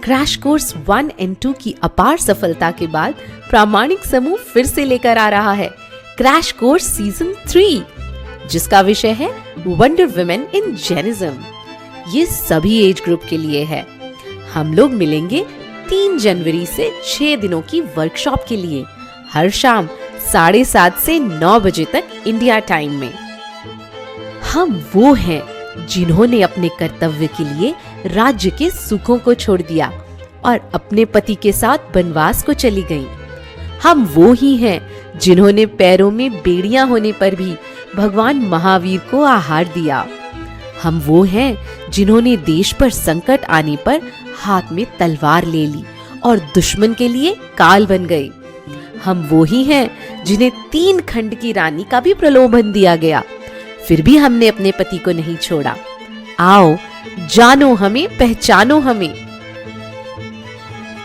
Crash course 1 and 2 की अपार सफलता के बाद प्रामाणिक समूह फिर से लेकर आ रहा है क्रैश कोर्स सीजन 3, जिसका विषय है वंडर वुमेन इन जैनिज्म। ये सभी एज ग्रुप के लिए है। हम लोग मिलेंगे 3 जनवरी से 6 दिनों की वर्कशॉप के लिए, हर शाम 7:30 से 9 बजे तक इंडिया टाइम में। हम वो हैं जिन्होंने अपने कर्तव्य के लिए राज्य के सुखों को छोड़ दिया और अपने पति के साथ वनवास को चली गईं। हम वो ही हैं जिन्होंने पैरों में बेड़ियां होने पर भी भगवान महावीर को आहार दिया। हम वो हैं जिन्होंने देश पर संकट आने पर हाथ में तलवार ले ली और दुश्मन के लिए काल बन गए। हम वो ही हैं जिन्हें 3 खंड की रानी का भी प्रलोभन दिया गया, फिर भी हमने अपने पति को नहीं छोड़ा। आओ जानो हमें, पहचानो हमें।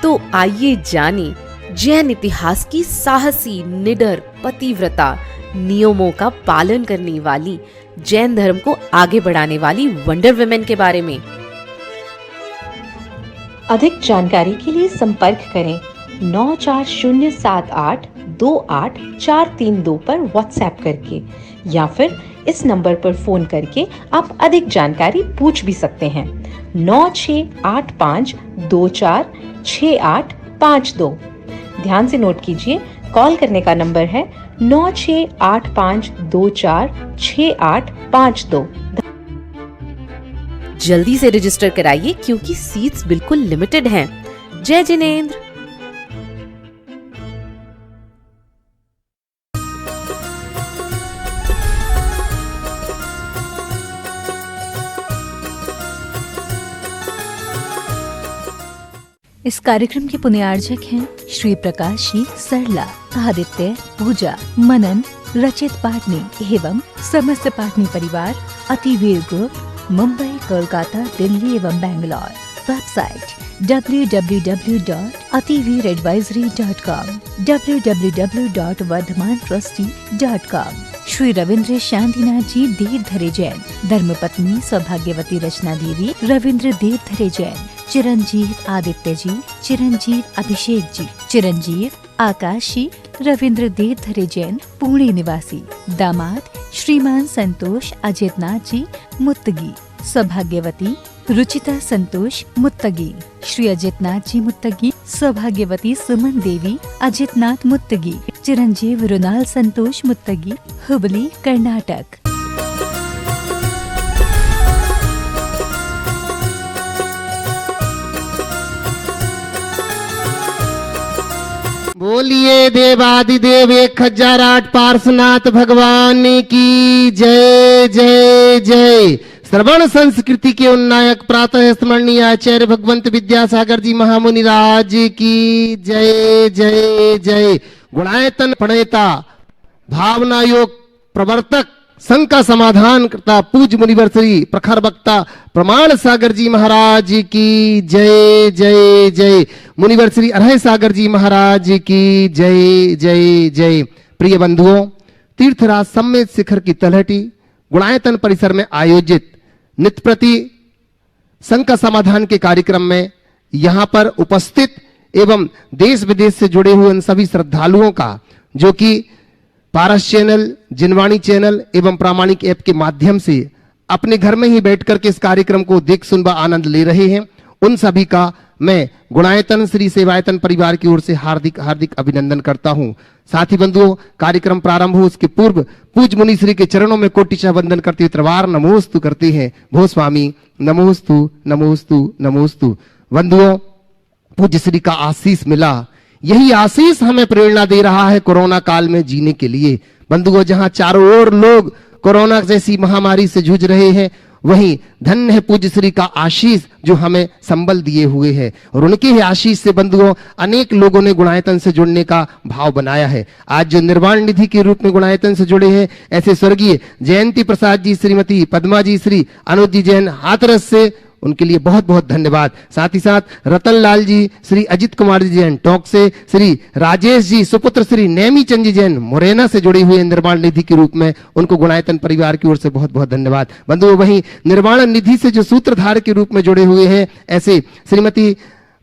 तो आइए जाने जैन इतिहास की साहसी, निडर, पतिव्रता, नियमों का पालन करने वाली, जैन धर्म को आगे बढ़ाने वाली वंडर वुमेन के बारे में। अधिक जानकारी के लिए संपर्क करें 9407828432 पर व्हाट्सएप करके, या फिर इस नंबर पर फोन करके आप अधिक जानकारी पूछ भी सकते हैं। 9685246852। ध्यान से नोट कीजिए, कॉल करने का नंबर है 9685246852। जल्दी से रजिस्टर कराइए क्योंकि सीट्स बिल्कुल लिमिटेड हैं। जय जिनेंद्र। इस कार्यक्रम के पुण्यार्जक हैं श्री प्रकाश जी, सरला, आदित्य, पूजा, मनन, रचित पाटनी एवं समस्त पाटनी परिवार, अतिवीर ग्रुप, मुंबई, कोलकाता, दिल्ली एवं Bangalore. Website www.ativeeradvisory.com, www.vardhamantrusty.com। Shri Ravindra Shantinath ji Devdhare Jain, धर्मपत्नी सौभाग्यवती रचना देवी, रविंद्र देवधरे जैन, चिरंजीव आदित्य जी, चिरंजीव अभिषेक जी, चिरंजीव आकाश जी, रविंद्र देवधरे जैन, पुणे निवासी। दामाद श्रीमान संतोष अजितनाथ जी मुत्तगी, सौभाग्यवती रुचिता संतोष मुत्तगी, श्री अजितनाथ जी मुत्तगी, सौभाग्यवती सुमन देवी अजितनाथ मुत्तगी, चिरंजीव रुनाल संतोष मुत्तगी, हुबली, कर्नाटक। बोलिए देवादिदेव 1008 पार्श्वनाथ भगवान की जय जय जय। श्रवण संस्कृति के उन्नायक प्रातः स्मरणीय आचार्य भगवंत विद्यासागर जी महामुनि राज की जय जय जय। गुणायतन प्रणेता, भावना योग प्रवर्तक, संघ का समाधान करता पूज्य मुनिवर श्री प्रखर वक्ता प्रमाण सागर जी महाराज की जय जय जय। मुनिवर श्री अरहय सागर जी महाराज की जय जय जय। प्रिय बंधुओं, तीर्थराज सम्मेद शिखर की तलहटी गुणायतन परिसर में आयोजित नित्य प्रति संघ का समाधान के कार्यक्रम में यहाँ पर उपस्थित एवं देश विदेश से जुड़े हुए उन सभी श्रद्धालुओं का, जो कि पारस चैनल, जिनवाणी चैनल एवं प्रामाणिक ऐप के माध्यम से अपने घर में ही बैठ करके इस कार्यक्रम को देख सुन व आनंद ले रहे हैं, उन सभी का मैं गुणायतन श्री सेवायतन परिवार की ओर से हार्दिक हार्दिक अभिनंदन करता हूं। साथी बंधुओं, कार्यक्रम प्रारंभ हो उसके पूर्व पूज्य मुनि श्री के चरणों में कोटिशः वंदन करते हुए त्रिवार नमोस्तु करते हैं। भो स्वामी नमोस्तु नमोस्तु नमोस्तु। बंधुओं, पूज्य श्री का आशीष मिला, यही आशीष हमें प्रेरणा दे रहा है कोरोना काल में जीने के लिए। बंधुओं, जहां चारों ओर लोग कोरोना जैसी महामारी से जूझ रहे हैं, वहीं धन्य है पूज्य श्री का आशीष जो हमें संबल दिए हुए है, और उनके ही आशीष से बंधुओं अनेक लोगों ने गुणायतन से जुड़ने का भाव बनाया है। आज जो निर्वाण निधि के रूप में गुणायतन से जुड़े हैं, ऐसे स्वर्गीय जयंती प्रसाद जी, श्रीमती पद्मा जी, श्री अनुज जी जैन हाथरस से, उनके लिए बहुत बहुत धन्यवाद। साथ ही साथ रतन लाल जी, श्री अजित कुमार जी जैन टोंक से, श्री राजेश जी सुपुत्र श्री नेमी चंद जी जैन मुरैना से जुड़े हुए निर्वाण निधि के रूप में, उनको गुणायतन परिवार की ओर से बहुत बहुत धन्यवाद। बंधुओं, वहीं निर्वाण निधि से जो सूत्रधार के रूप में जुड़े हुए हैं, ऐसे श्रीमती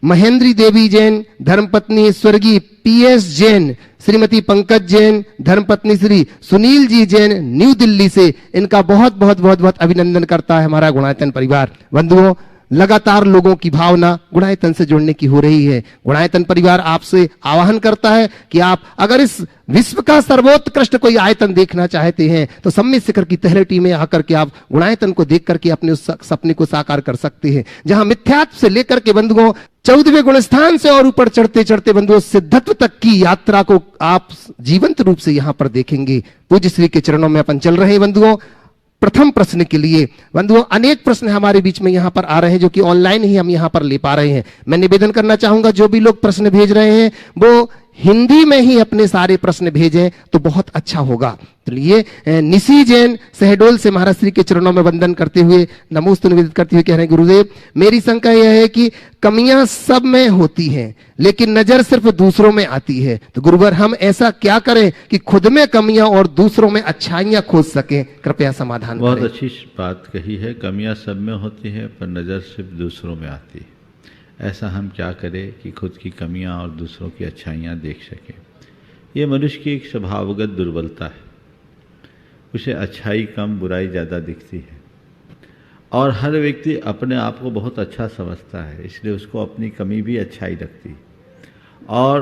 महेंद्री देवी जैन, धर्मपत्नी स्वर्गीय PS जैन, श्रीमती पंकज जैन, धर्मपत्नी श्री सुनील जी जैन, न्यू दिल्ली से। इनका बहुत बहुत बहुत बहुत अभिनंदन करता है हमारा गुणायतन परिवार। बंधुओं, लगातार लोगों की भावना गुणायतन से जुड़ने की हो रही है। गुणायतन परिवार आपसे आह्वान करता है कि आप अगर इस विश्व का सर्वोत्कृष्ट कोई आयतन देखना चाहते हैं तो सम्मित शिखर की तलहटी में आकर के आप गुणायतन को देख करके अपने उस सपने को साकार कर सकते हैं, जहां मिथ्यात्व से लेकर के बंधुओं 14वें गुण स्थान से और ऊपर चढ़ते चढ़ते बंधुओं सिद्धत्व तक की यात्रा को आप जीवंत रूप से यहां पर देखेंगे। पूज्य श्री के चरणों में अपन चल रहे हैं। बंधुओं, प्रथम प्रश्न के लिए बंधुओं अनेक प्रश्न हमारे बीच में यहां पर आ रहे हैं जो कि ऑनलाइन ही हम यहां पर ले पा रहे हैं। मैं निवेदन करना चाहूंगा जो भी लोग प्रश्न भेज रहे हैं वो हिंदी में ही अपने सारे प्रश्न भेजें तो बहुत अच्छा होगा। चलिए, निशी जैन शहडोल से महाराज श्री के चरणों में वंदन करते हुए नमोस्तु निवेदित करते हुए कह रहे हैं, गुरुदेव मेरी शंका यह है कि कमियां सब में होती हैं लेकिन नजर सिर्फ दूसरों में आती है, तो गुरुवर हम ऐसा क्या करें कि खुद में कमियां और दूसरों में अच्छाइयां खोज सकें? कृपया समाधान बहुत करें। अच्छी बात कही है। कमियां सब में होती है पर नज़र सिर्फ दूसरों में आती है। ऐसा हम क्या करें कि खुद की कमियां और दूसरों की अच्छाइयां देख सकें? ये मनुष्य की एक स्वभावगत दुर्बलता है। उसे अच्छाई कम, बुराई ज़्यादा दिखती है और हर व्यक्ति अपने आप को बहुत अच्छा समझता है, इसलिए उसको अपनी कमी भी अच्छाई लगती है और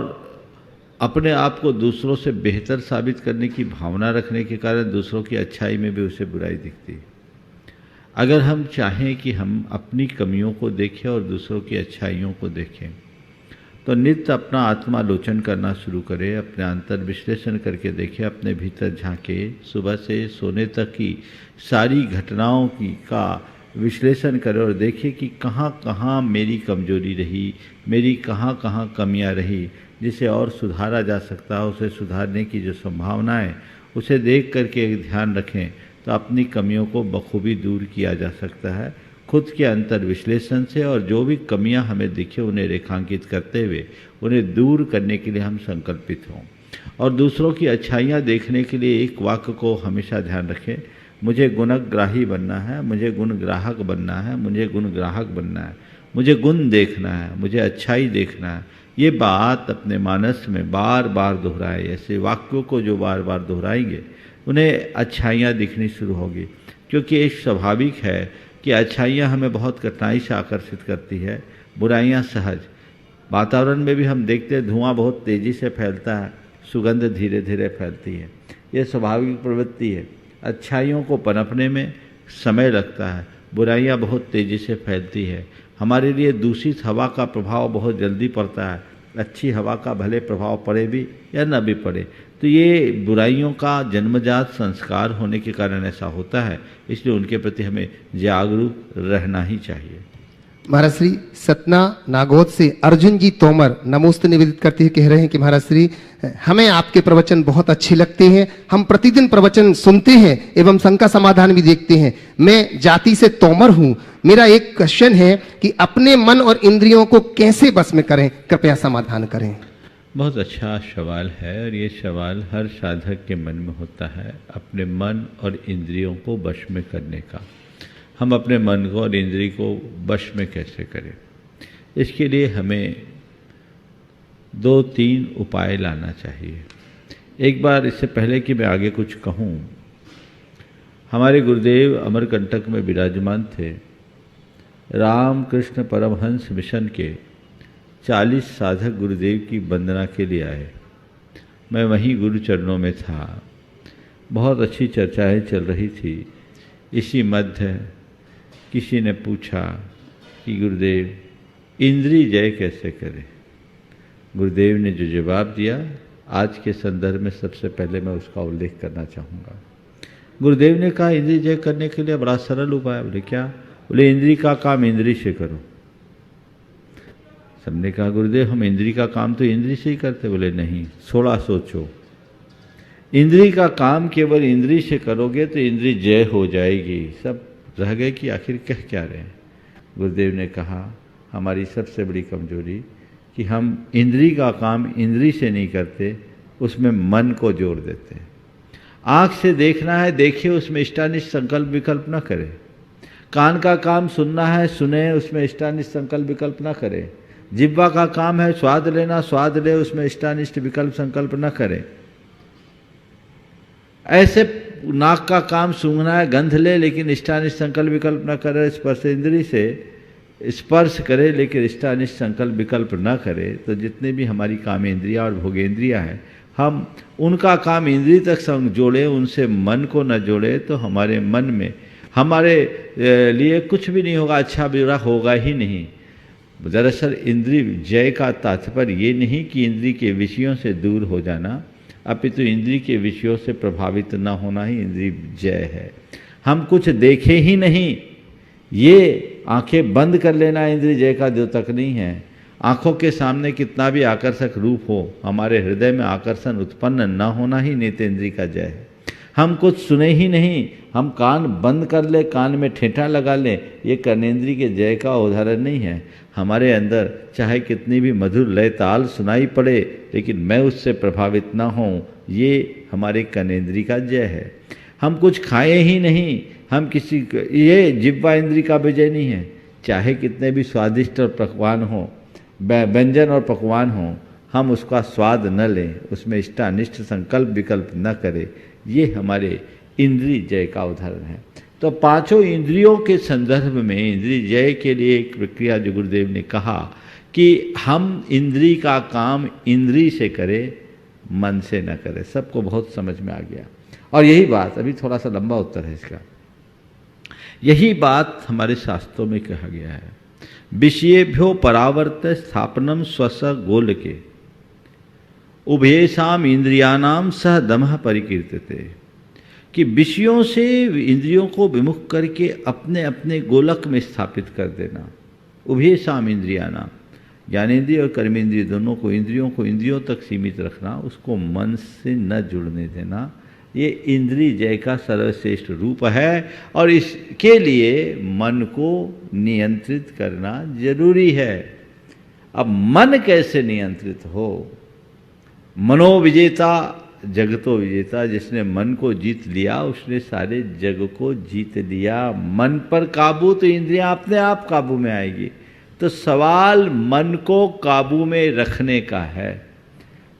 अपने आप को दूसरों से बेहतर साबित करने की भावना रखने के कारण दूसरों की अच्छाई में भी उसे बुराई दिखती है। अगर हम चाहें कि हम अपनी कमियों को देखें और दूसरों की अच्छाइयों को देखें तो नित्य अपना आत्मालोचन करना शुरू करें, अपने अंतर विश्लेषण करके देखें, अपने भीतर झांके, सुबह से सोने तक की सारी घटनाओं की का विश्लेषण करें और देखें कि कहाँ कहाँ मेरी कमजोरी रही, मेरी कहाँ कहाँ कमियाँ रही जिसे और सुधारा जा सकता है। उसे सुधारने की जो संभावना है उसे देख करके एक ध्यान रखें तो अपनी कमियों को बखूबी दूर किया जा सकता है खुद के अंतर विश्लेषण से। और जो भी कमियां हमें दिखे उन्हें रेखांकित करते हुए उन्हें दूर करने के लिए हम संकल्पित हों। और दूसरों की अच्छाइयां देखने के लिए एक वाक्य को हमेशा ध्यान रखें, मुझे गुणग्राही बनना है, मुझे गुणग्राहक बनना है, मुझे गुणग्राहक बनना है, मुझे गुण देखना है, मुझे अच्छाई देखना है। ये बात अपने मानस में बार बार दोहराए। ऐसे वाक्यों को जो बार बार दोहराएंगे उन्हें अच्छाइयाँ दिखनी शुरू होगी, क्योंकि एक स्वाभाविक है कि अच्छाइयाँ हमें बहुत कठिनाई से आकर्षित करती है, बुराइयाँ सहज। वातावरण में भी हम देखते हैं धुआं बहुत तेज़ी से फैलता है, सुगंध धीरे धीरे फैलती है। ये स्वाभाविक प्रवृत्ति है। अच्छाइयों को पनपने में समय लगता है, बुराइयाँ बहुत तेज़ी से फैलती है। हमारे लिए दूषित हवा का प्रभाव बहुत जल्दी पड़ता है, अच्छी हवा का भले प्रभाव पड़े भी या न भी पड़े। तो ये बुराइयों का जन्मजात संस्कार होने के कारण ऐसा होता है, इसलिए उनके प्रति हमें जागरूक रहना ही चाहिए। महाराज श्री सतना नागौद से अर्जुन जी तोमर नमोस्तु निवेदित करते हुए कह रहे हैं कि महाराज श्री हमें आपके प्रवचन बहुत अच्छे लगते हैं, हम प्रतिदिन प्रवचन सुनते हैं एवं शंका समाधान भी देखते हैं। मैं जाति से तोमर हूं, मेरा एक क्वेश्चन है कि अपने मन और इंद्रियों को कैसे बस में करें? कृपया समाधान करें। बहुत अच्छा सवाल है और ये सवाल हर साधक के मन में होता है, अपने मन और इंद्रियों को वश में करने का। हम अपने मन को और इंद्रिय को वश में कैसे करें? इसके लिए हमें 2-3 उपाय लाना चाहिए। एक बार इससे पहले कि मैं आगे कुछ कहूँ, हमारे गुरुदेव अमरकंटक में विराजमान थे। रामकृष्ण परमहंस मिशन के 40 साधक गुरुदेव की वंदना के लिए आए। मैं वहीं गुरु चरणों में था। बहुत अच्छी चर्चाएं चल रही थी। इसी मध्य किसी ने पूछा कि गुरुदेव इंद्रिय जय कैसे करें? गुरुदेव ने जो जवाब दिया आज के संदर्भ में सबसे पहले मैं उसका उल्लेख करना चाहूँगा। गुरुदेव ने कहा इंद्रिय जय करने के लिए बड़ा सरल उपाय। बोले क्या? बोले इंद्रिय का काम इंद्रिय से करो। सबने कहा गुरुदेव हम इंद्रिय का काम तो इंद्रिय से ही करते। बोले नहीं, थोड़ा सोचो, इंद्रिय का काम केवल इंद्रिय से करोगे तो इंद्रिय जय हो जाएगी। सब रह गए कि आखिर कह क्या रहे हैं। गुरुदेव ने कहा हमारी सबसे बड़ी कमजोरी कि हम इंद्रिय का काम इंद्रिय से नहीं करते, उसमें मन को जोड़ देते हैं। आँख से देखना है देखिए, उसमें इष्टानिष्ट संकल्प विकल्प न करें। कान का काम सुनना है सुने, उसमें इष्टानिष्ट संकल्प विकल्प न करें। जिह्वा का काम है स्वाद लेना, स्वाद ले, उसमें इष्टानिष्ट विकल्प संकल्प न करे। ऐसे नाक का काम सूंघना है, गंध ले लेकिन इष्टानिष्ट संकल्प विकल्प न करे। स्पर्श इंद्री से स्पर्श करे लेकिन इष्टानिष्ट संकल्प विकल्प न करे। तो जितने भी हमारी कामेंद्रियाँ और भोगेंद्रियाँ हैं, हम उनका काम इंद्रिय तक संग जोड़े, उनसे मन को न जोड़े, तो हमारे मन में हमारे लिए कुछ भी नहीं होगा, अच्छा बुरा होगा ही नहीं। दरअसल इंद्रिय जय का तात्पर्य ये नहीं कि इंद्रिय के विषयों से दूर हो जाना, अपितु इंद्रिय के विषयों से प्रभावित न होना ही इंद्रिय जय है। हम कुछ देखे ही नहीं, ये आंखें बंद कर लेना इंद्रिय जय का द्योतक नहीं है। आंखों के सामने कितना भी आकर्षक रूप हो, हमारे हृदय में आकर्षण उत्पन्न न होना ही नेत्रेंद्रिय का जय है। हम कुछ सुने ही नहीं, हम कान बंद कर ले, कान में ठेठा लगा ले, ये कर्णेंद्रिय के जय का उदाहरण नहीं है। हमारे अंदर चाहे कितनी भी मधुर लय ताल सुनाई पड़े, लेकिन मैं उससे प्रभावित ना हूँ, ये हमारे कर्णेंद्रिय का जय है। हम कुछ खाए ही नहीं, हम किसी, ये जिह्वा इंद्रिय का विजय नहीं है। चाहे कितने भी स्वादिष्ट और पकवान हो, व्यंजन और पकवान हो, हम उसका स्वाद न लें, उसमें इष्टानिष्ट संकल्प विकल्प न करें, ये हमारे इंद्रिय जय का उदाहरण है। तो पांचों इंद्रियों के संदर्भ में इंद्रिय जय के लिए एक प्रक्रिया जो गुरुदेव ने कहा कि हम इंद्रिय का काम इंद्रिय से करें, मन से न करें। सबको बहुत समझ में आ गया। और यही बात, अभी थोड़ा सा लंबा उत्तर है इसका, यही बात हमारे शास्त्रों में कहा गया है। विषयेभ्यो परावर्त स्थापनम स्वस गोलके उभयेषाम इंद्रियाणाम सह दमः परिकीर्तते, कि विषयों से इंद्रियों को विमुख करके अपने अपने गोलक में स्थापित कर देना। उभयेषाम इंद्रियाणाम, ज्ञानेंद्रिय और कर्मेंद्रिय दोनों को, इंद्रियों को इंद्रियों तक सीमित रखना, उसको मन से न जुड़ने देना, ये इंद्रिय जय का सर्वश्रेष्ठ रूप है। और इसके लिए मन को नियंत्रित करना जरूरी है। अब मन कैसे नियंत्रित हो? मनोविजेता जगतो विजेता, जिसने मन को जीत लिया उसने सारे जग को जीत लिया। मन पर काबू तो इंद्रियां अपने आप काबू में आएगी। तो सवाल मन को काबू में रखने का है।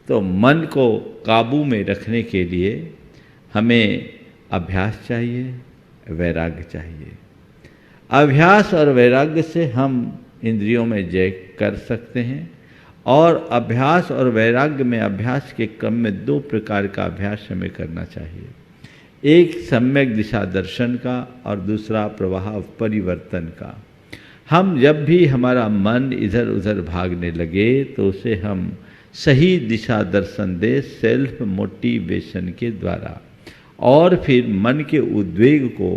तो मन को काबू में रखने के लिए हमें अभ्यास चाहिए, वैराग्य चाहिए। अभ्यास और वैराग्य से हम इंद्रियों में जय कर सकते हैं। और अभ्यास और वैराग्य में, अभ्यास के क्रम में दो प्रकार का अभ्यास हमें करना चाहिए। एक सम्यक दिशा दर्शन का और दूसरा प्रवाह परिवर्तन का। हम जब भी हमारा मन इधर उधर भागने लगे तो उसे हम सही दिशा दर्शन दे, सेल्फ मोटिवेशन के द्वारा, और फिर मन के उद्वेग को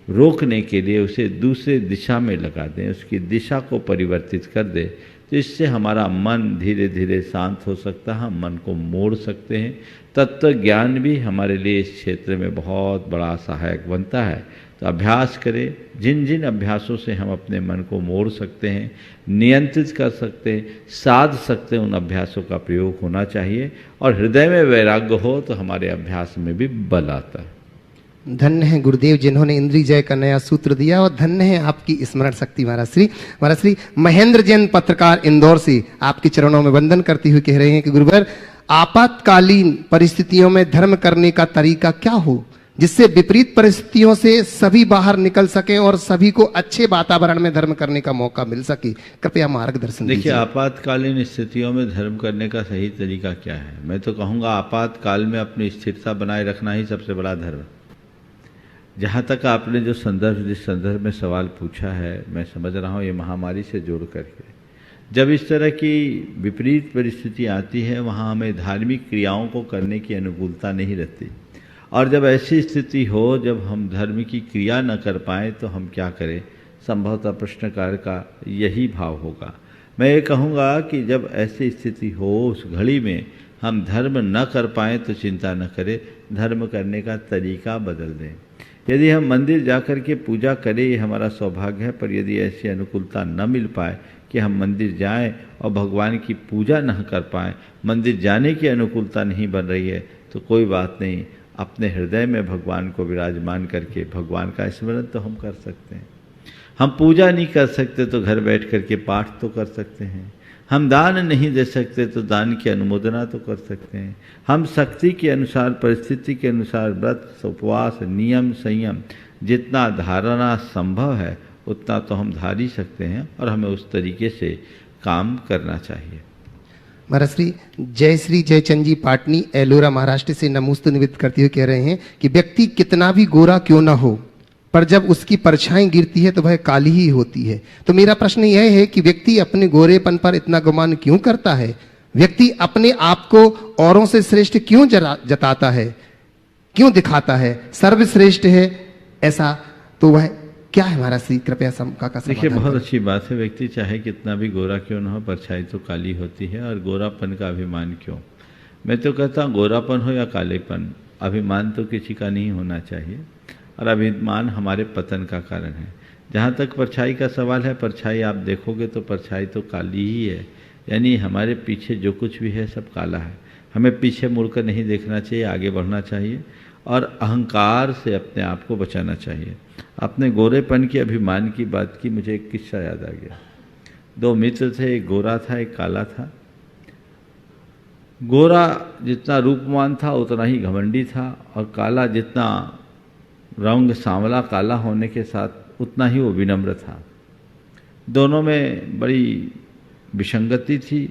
रोकने के लिए उसे दूसरे दिशा में लगा दें, उसकी दिशा को परिवर्तित कर दें। तो इससे हमारा मन धीरे धीरे शांत हो सकता है, हम मन को मोड़ सकते हैं। तत्व ज्ञान भी हमारे लिए इस क्षेत्र में बहुत बड़ा सहायक बनता है। तो अभ्यास करें। जिन जिन अभ्यासों से हम अपने मन को मोड़ सकते हैं, नियंत्रित कर सकते हैं, साध सकते हैं, उन अभ्यासों का प्रयोग होना चाहिए। और हृदय में वैराग्य हो तो हमारे अभ्यास में भी बल आता है। धन्य है गुरुदेव जिन्होंने इंद्रिय जय का नया सूत्र दिया, और धन्य है आपकी स्मरण शक्ति। महाराज श्री महेंद्र जैन पत्रकार इंदौर से आपके चरणों में वंदन करते हुए कह रहे हैं कि गुरुवर, आपातकालीन परिस्थितियों में धर्म करने का तरीका क्या हो जिससे विपरीत परिस्थितियों से सभी बाहर निकल सकें और सभी को अच्छे वातावरण में धर्म करने का मौका मिल सके? कृपया मार्गदर्शन दीजिए। देखिए, आपातकालीन स्थितियों में धर्म करने का सही तरीका क्या है? मैं तो कहूँगा आपातकाल में अपनी स्थिरता बनाए रखना ही सबसे बड़ा धर्म। जहाँ तक आपने जो जिस संदर्भ में सवाल पूछा है, मैं समझ रहा हूँ ये महामारी से जोड़ करके, जब इस तरह की विपरीत परिस्थिति आती है वहाँ हमें धार्मिक क्रियाओं को करने की अनुकूलता नहीं रहती। और जब ऐसी स्थिति हो जब हम धर्म की क्रिया न कर पाएँ तो हम क्या करें? संभवतः प्रश्नकार का यही भाव होगा। मैं ये कहूँगा कि जब ऐसी स्थिति हो, उस घड़ी में हम धर्म न कर पाएँ तो चिंता न करें, धर्म करने का तरीका बदल दें। यदि हम मंदिर जाकर के पूजा करें ये हमारा सौभाग्य है, पर यदि ऐसी अनुकूलता न मिल पाए कि हम मंदिर जाएं और भगवान की पूजा न कर पाएँ, मंदिर जाने की अनुकूलता नहीं बन रही है, तो कोई बात नहीं, अपने हृदय में भगवान को विराजमान करके भगवान का स्मरण तो हम कर सकते हैं। हम पूजा नहीं कर सकते तो घर बैठ करके पाठ तो कर सकते हैं। हम दान नहीं दे सकते तो दान की अनुमोदना तो कर सकते हैं। हम शक्ति के अनुसार, परिस्थिति के अनुसार व्रत, उपवास, नियम, संयम जितना धारणा संभव है उतना तो हम धार ही सकते हैं और हमें उस तरीके से काम करना चाहिए। महाराज श्री जयचंद जी पाटनी एलोरा महाराष्ट्र से नमोस्तु निवेदित करते हुए कह रहे हैं कि व्यक्ति कितना भी गोरा क्यों ना हो, पर जब उसकी परछाई गिरती है तो वह काली ही होती है। तो मेरा प्रश्न यह है कि व्यक्ति अपने गोरेपन पर इतना गुमान क्यों करता है? व्यक्ति अपने आप को औरों से श्रेष्ठ क्यों जताता है, क्यों दिखाता है? सर्वश्रेष्ठ है ऐसा तो वह क्या है? महाराज श्री कृपया का देखिए, बहुत अच्छी बात है। व्यक्ति चाहे कितना भी गोरा क्यों ना हो, परछाई तो काली होती है। और गोरापन का अभिमान क्यों? मैं तो कहता हूँ गोरापन हो या कालेपन, अभिमान तो किसी का नहीं होना चाहिए। और अभिमान हमारे पतन का कारण है। जहाँ तक परछाई का सवाल है, परछाई आप देखोगे तो परछाई तो काली ही है, यानी हमारे पीछे जो कुछ भी है सब काला है। हमें पीछे मुड़कर नहीं देखना चाहिए, आगे बढ़ना चाहिए और अहंकार से अपने आप को बचाना चाहिए। अपने गोरेपन की, अभिमान की बात की, मुझे एक किस्सा याद आ गया। दो मित्र थे, एक गोरा था एक काला था। गोरा जितना रूपवान था उतना ही घमंडी था, और काला जितना रंग सांवला काला होने के साथ उतना ही वो विनम्र था। दोनों में बड़ी विसंगति थी,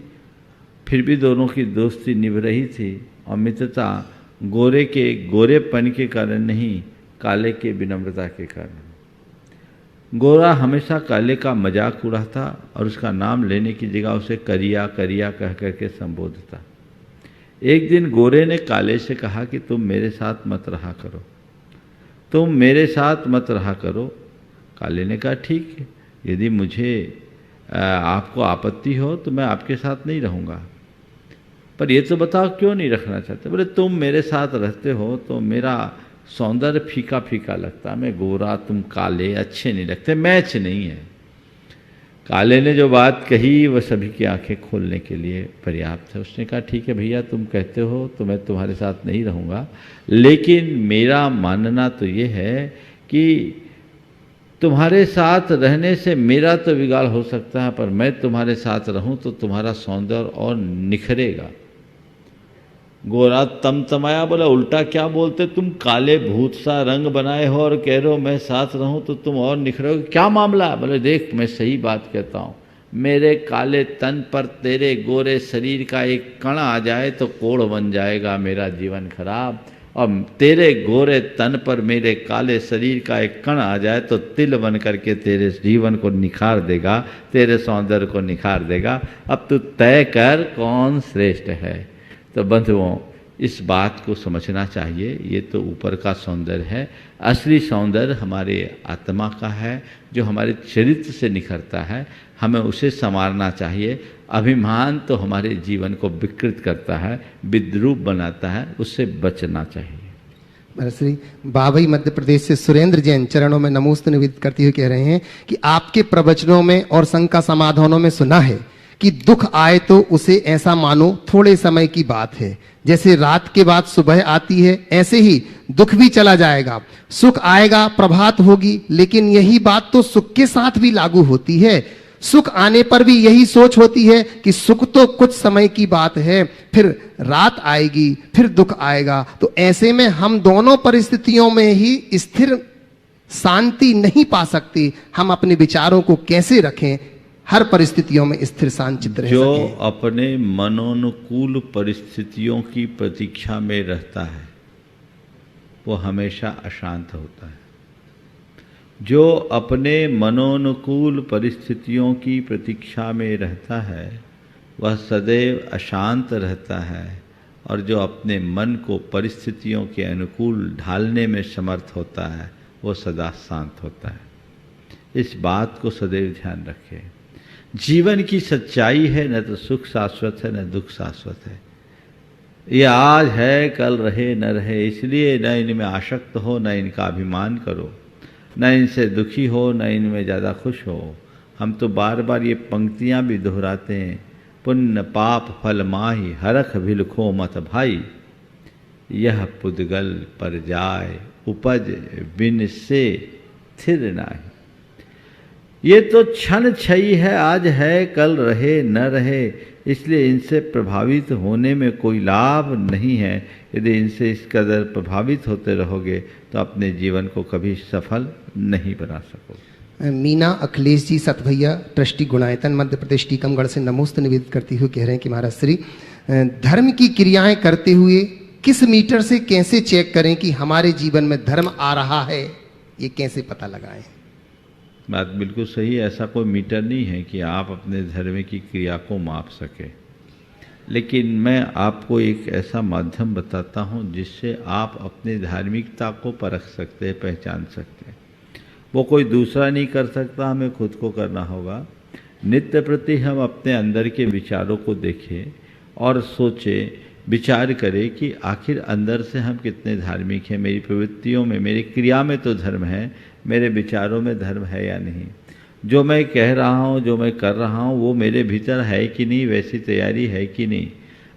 फिर भी दोनों की दोस्ती निभ रही थी। और मित्रता गोरे के गोरेपन के कारण नहीं, काले के विनम्रता के कारण। गोरा हमेशा काले का मजाक उड़ाता और उसका नाम लेने की जगह उसे करिया करिया कह करके संबोधता। एक दिन गोरे ने काले से कहा कि तुम मेरे साथ मत रहा करो, तुम मेरे साथ मत रहा करो। काले ने कहा ठीक है, यदि मुझे आपको आपत्ति हो तो मैं आपके साथ नहीं रहूँगा, पर ये तो बताओ क्यों नहीं रखना चाहते? बोले तुम मेरे साथ रहते हो तो मेरा सौंदर्य फीका फीका लगता, मैं गोरा तुम काले, अच्छे नहीं लगते, मैच नहीं है। काले ने जो बात कही वह सभी की आंखें खोलने के लिए पर्याप्त है। उसने कहा ठीक है भैया, तुम कहते हो तो मैं तुम्हारे साथ नहीं रहूँगा, लेकिन मेरा मानना तो ये है कि तुम्हारे साथ रहने से मेरा तो बिगाड़ हो सकता है, पर मैं तुम्हारे साथ रहूं तो तुम्हारा सौंदर्य और निखरेगा। गोरा तमतमाया, बोला उल्टा क्या बोलते, तुम काले भूत सा रंग बनाए हो और कह रहे हो मैं साथ रहूं तो तुम और निखरोगे, क्या मामला? बोले देख, मैं सही बात कहता हूँ, मेरे काले तन पर तेरे गोरे शरीर का एक कण आ जाए तो कोढ़ बन जाएगा मेरा जीवन खराब, और तेरे गोरे तन पर मेरे काले शरीर का एक कण आ जाए तो तिल बन करके तेरे जीवन को निखार देगा, तेरे सौंदर्य को निखार देगा। अब तू तय कर कौन श्रेष्ठ है। तो बंधुओं, इस बात को समझना चाहिए, ये तो ऊपर का सौंदर्य है। असली सौंदर्य हमारे आत्मा का है, जो हमारे चरित्र से निखरता है, हमें उसे संवारना चाहिए। अभिमान तो हमारे जीवन को विकृत करता है, विद्रूप बनाता है, उससे बचना चाहिए। श्री बाबई मध्य प्रदेश से सुरेंद्र जैन चरणों में नमोस्तु निवेदित करते हुए कह रहे हैं कि आपके प्रवचनों में और शंका समाधानों में सुना है कि दुख आए तो उसे ऐसा मानो थोड़े समय की बात है, जैसे रात के बाद सुबह आती है, ऐसे ही दुख भी चला जाएगा, सुख आएगा, प्रभात होगी। लेकिन यही बात तो सुख के साथ भी लागू होती है। सुख आने पर भी यही सोच होती है कि सुख तो कुछ समय की बात है, फिर रात आएगी, फिर दुख आएगा। तो ऐसे में हम दोनों परिस्थितियों में ही स्थिर शांति नहीं पा सकते। हम अपने विचारों को कैसे रखें, हर परिस्थितियों में स्थिर शांत रह जो सकें। अपने मनोनुकूल परिस्थितियों की प्रतीक्षा में रहता है वो हमेशा अशांत होता है। जो अपने मनोनुकूल परिस्थितियों की प्रतीक्षा में रहता है वह सदैव अशांत रहता है, और जो अपने मन को परिस्थितियों के अनुकूल ढालने में समर्थ होता है वो सदा शांत होता है। इस बात को सदैव ध्यान रखें। जीवन की सच्चाई है, न तो सुख शाश्वत है न दुख शाश्वत है। ये आज है कल रहे न रहे, इसलिए न इनमें आसक्त हो, न इनका अभिमान करो, न इनसे दुखी हो, न इनमें ज़्यादा खुश हो। हम तो बार बार ये पंक्तियाँ भी दोहराते हैं, पुण्य पाप फल माही हरख भिलखो मत भाई, यह पुद्गल पर जाए उपज बिन से थिर नाही। ये तो क्षण क्षयी है, आज है कल रहे न रहे, इसलिए इनसे प्रभावित होने में कोई लाभ नहीं है। यदि इनसे इस कदर प्रभावित होते रहोगे तो अपने जीवन को कभी सफल नहीं बना सकोगे। मीना अखिलेश जी सतभैया ट्रस्टी गुणायतन मध्य प्रदेश टीकमगढ़ से नमोस्त निवेदित करते हुए कह रहे हैं कि महाराज श्री धर्म की क्रियाएं करते हुए किस मीटर से कैसे चेक करें कि हमारे जीवन में धर्म आ रहा है, ये कैसे पता लगाएं? बात बिल्कुल सही है। ऐसा कोई मीटर नहीं है कि आप अपने धर्म की क्रिया को माप सके, लेकिन मैं आपको एक ऐसा माध्यम बताता हूँ जिससे आप अपनी धार्मिकता को परख सकते हैं, पहचान सकते हैं। वो कोई दूसरा नहीं कर सकता, हमें खुद को करना होगा। नित्य प्रति हम अपने अंदर के विचारों को देखें और सोचें, विचार करें कि आखिर अंदर से हम कितने धार्मिक हैं। मेरी प्रवृत्तियों में, मेरी क्रिया में तो धर्म है, मेरे विचारों में धर्म है या नहीं। जो मैं कह रहा हूँ, जो मैं कर रहा हूँ, वो मेरे भीतर है कि नहीं, वैसी तैयारी है कि नहीं।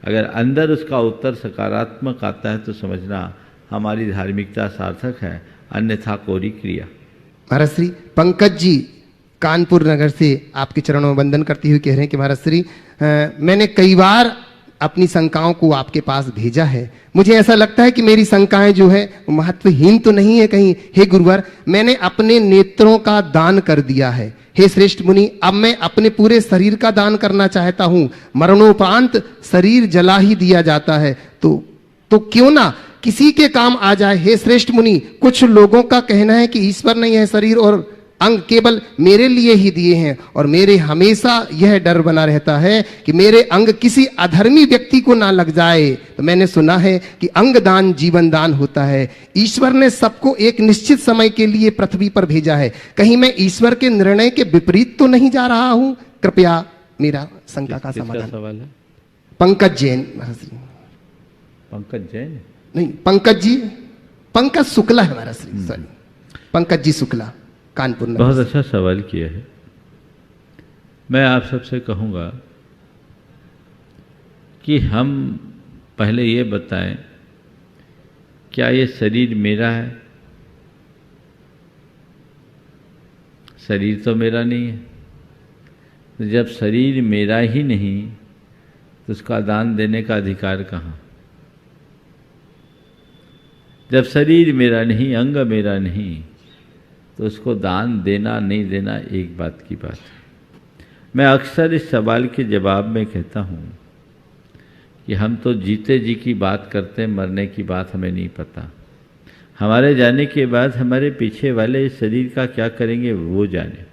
अगर अंदर उसका उत्तर सकारात्मक आता है तो समझना हमारी धार्मिकता सार्थक है, अन्यथा कोरी क्रिया। महाराज श्री पंकज जी कानपुर नगर से आपके चरणों में वंदन करते हुए कह रहे हैं कि महाराज श्री मैंने कई बार अपनी शंकाओं को आपके पास भेजा है। मुझे ऐसा लगता है कि मेरी शंकाएं जो है महत्वहीन तो नहीं है कहीं। हे गुरुवर, मैंने अपने नेत्रों का दान कर दिया है। हे श्रेष्ठ मुनि, अब मैं अपने पूरे शरीर का दान करना चाहता हूं। मरणोपरांत शरीर जला ही दिया जाता है, तो क्यों ना किसी के काम आ जाए। हे श्रेष्ठ मुनि, कुछ लोगों का कहना है कि ईश्वर ने यह शरीर और अंग केवल मेरे लिए ही दिए हैं और मेरे हमेशा यह डर बना रहता है कि मेरे अंग किसी अधर्मी व्यक्ति को ना लग जाए। तो मैंने सुना है कि अंग दान जीवन दान होता है। ईश्वर ने सबको एक निश्चित समय के लिए पृथ्वी पर भेजा है। कहीं मैं ईश्वर के निर्णय के विपरीत तो नहीं जा रहा हूं? कृपया मेरा शंका का समाधान। सवाल है? पंकज जैन महाराज। पंकज जैन नहीं, पंकज जी, पंकज शुक्ला है महाराज श्री, सॉरी, पंकज जी शुक्ला कानपुर। बहुत अच्छा सवाल किया है। मैं आप सबसे कहूँगा कि हम पहले ये बताएं, क्या ये शरीर मेरा है? शरीर तो मेरा नहीं है। तो जब शरीर मेरा ही नहीं तो उसका दान देने का अधिकार कहाँ? जब शरीर मेरा नहीं, अंग मेरा नहीं, तो उसको दान देना नहीं देना एक बात की बात है। मैं अक्सर इस सवाल के जवाब में कहता हूँ कि हम तो जीते जी की बात करते हैं, मरने की बात हमें नहीं पता। हमारे जाने के बाद हमारे पीछे वाले इस शरीर का क्या करेंगे वो जाने।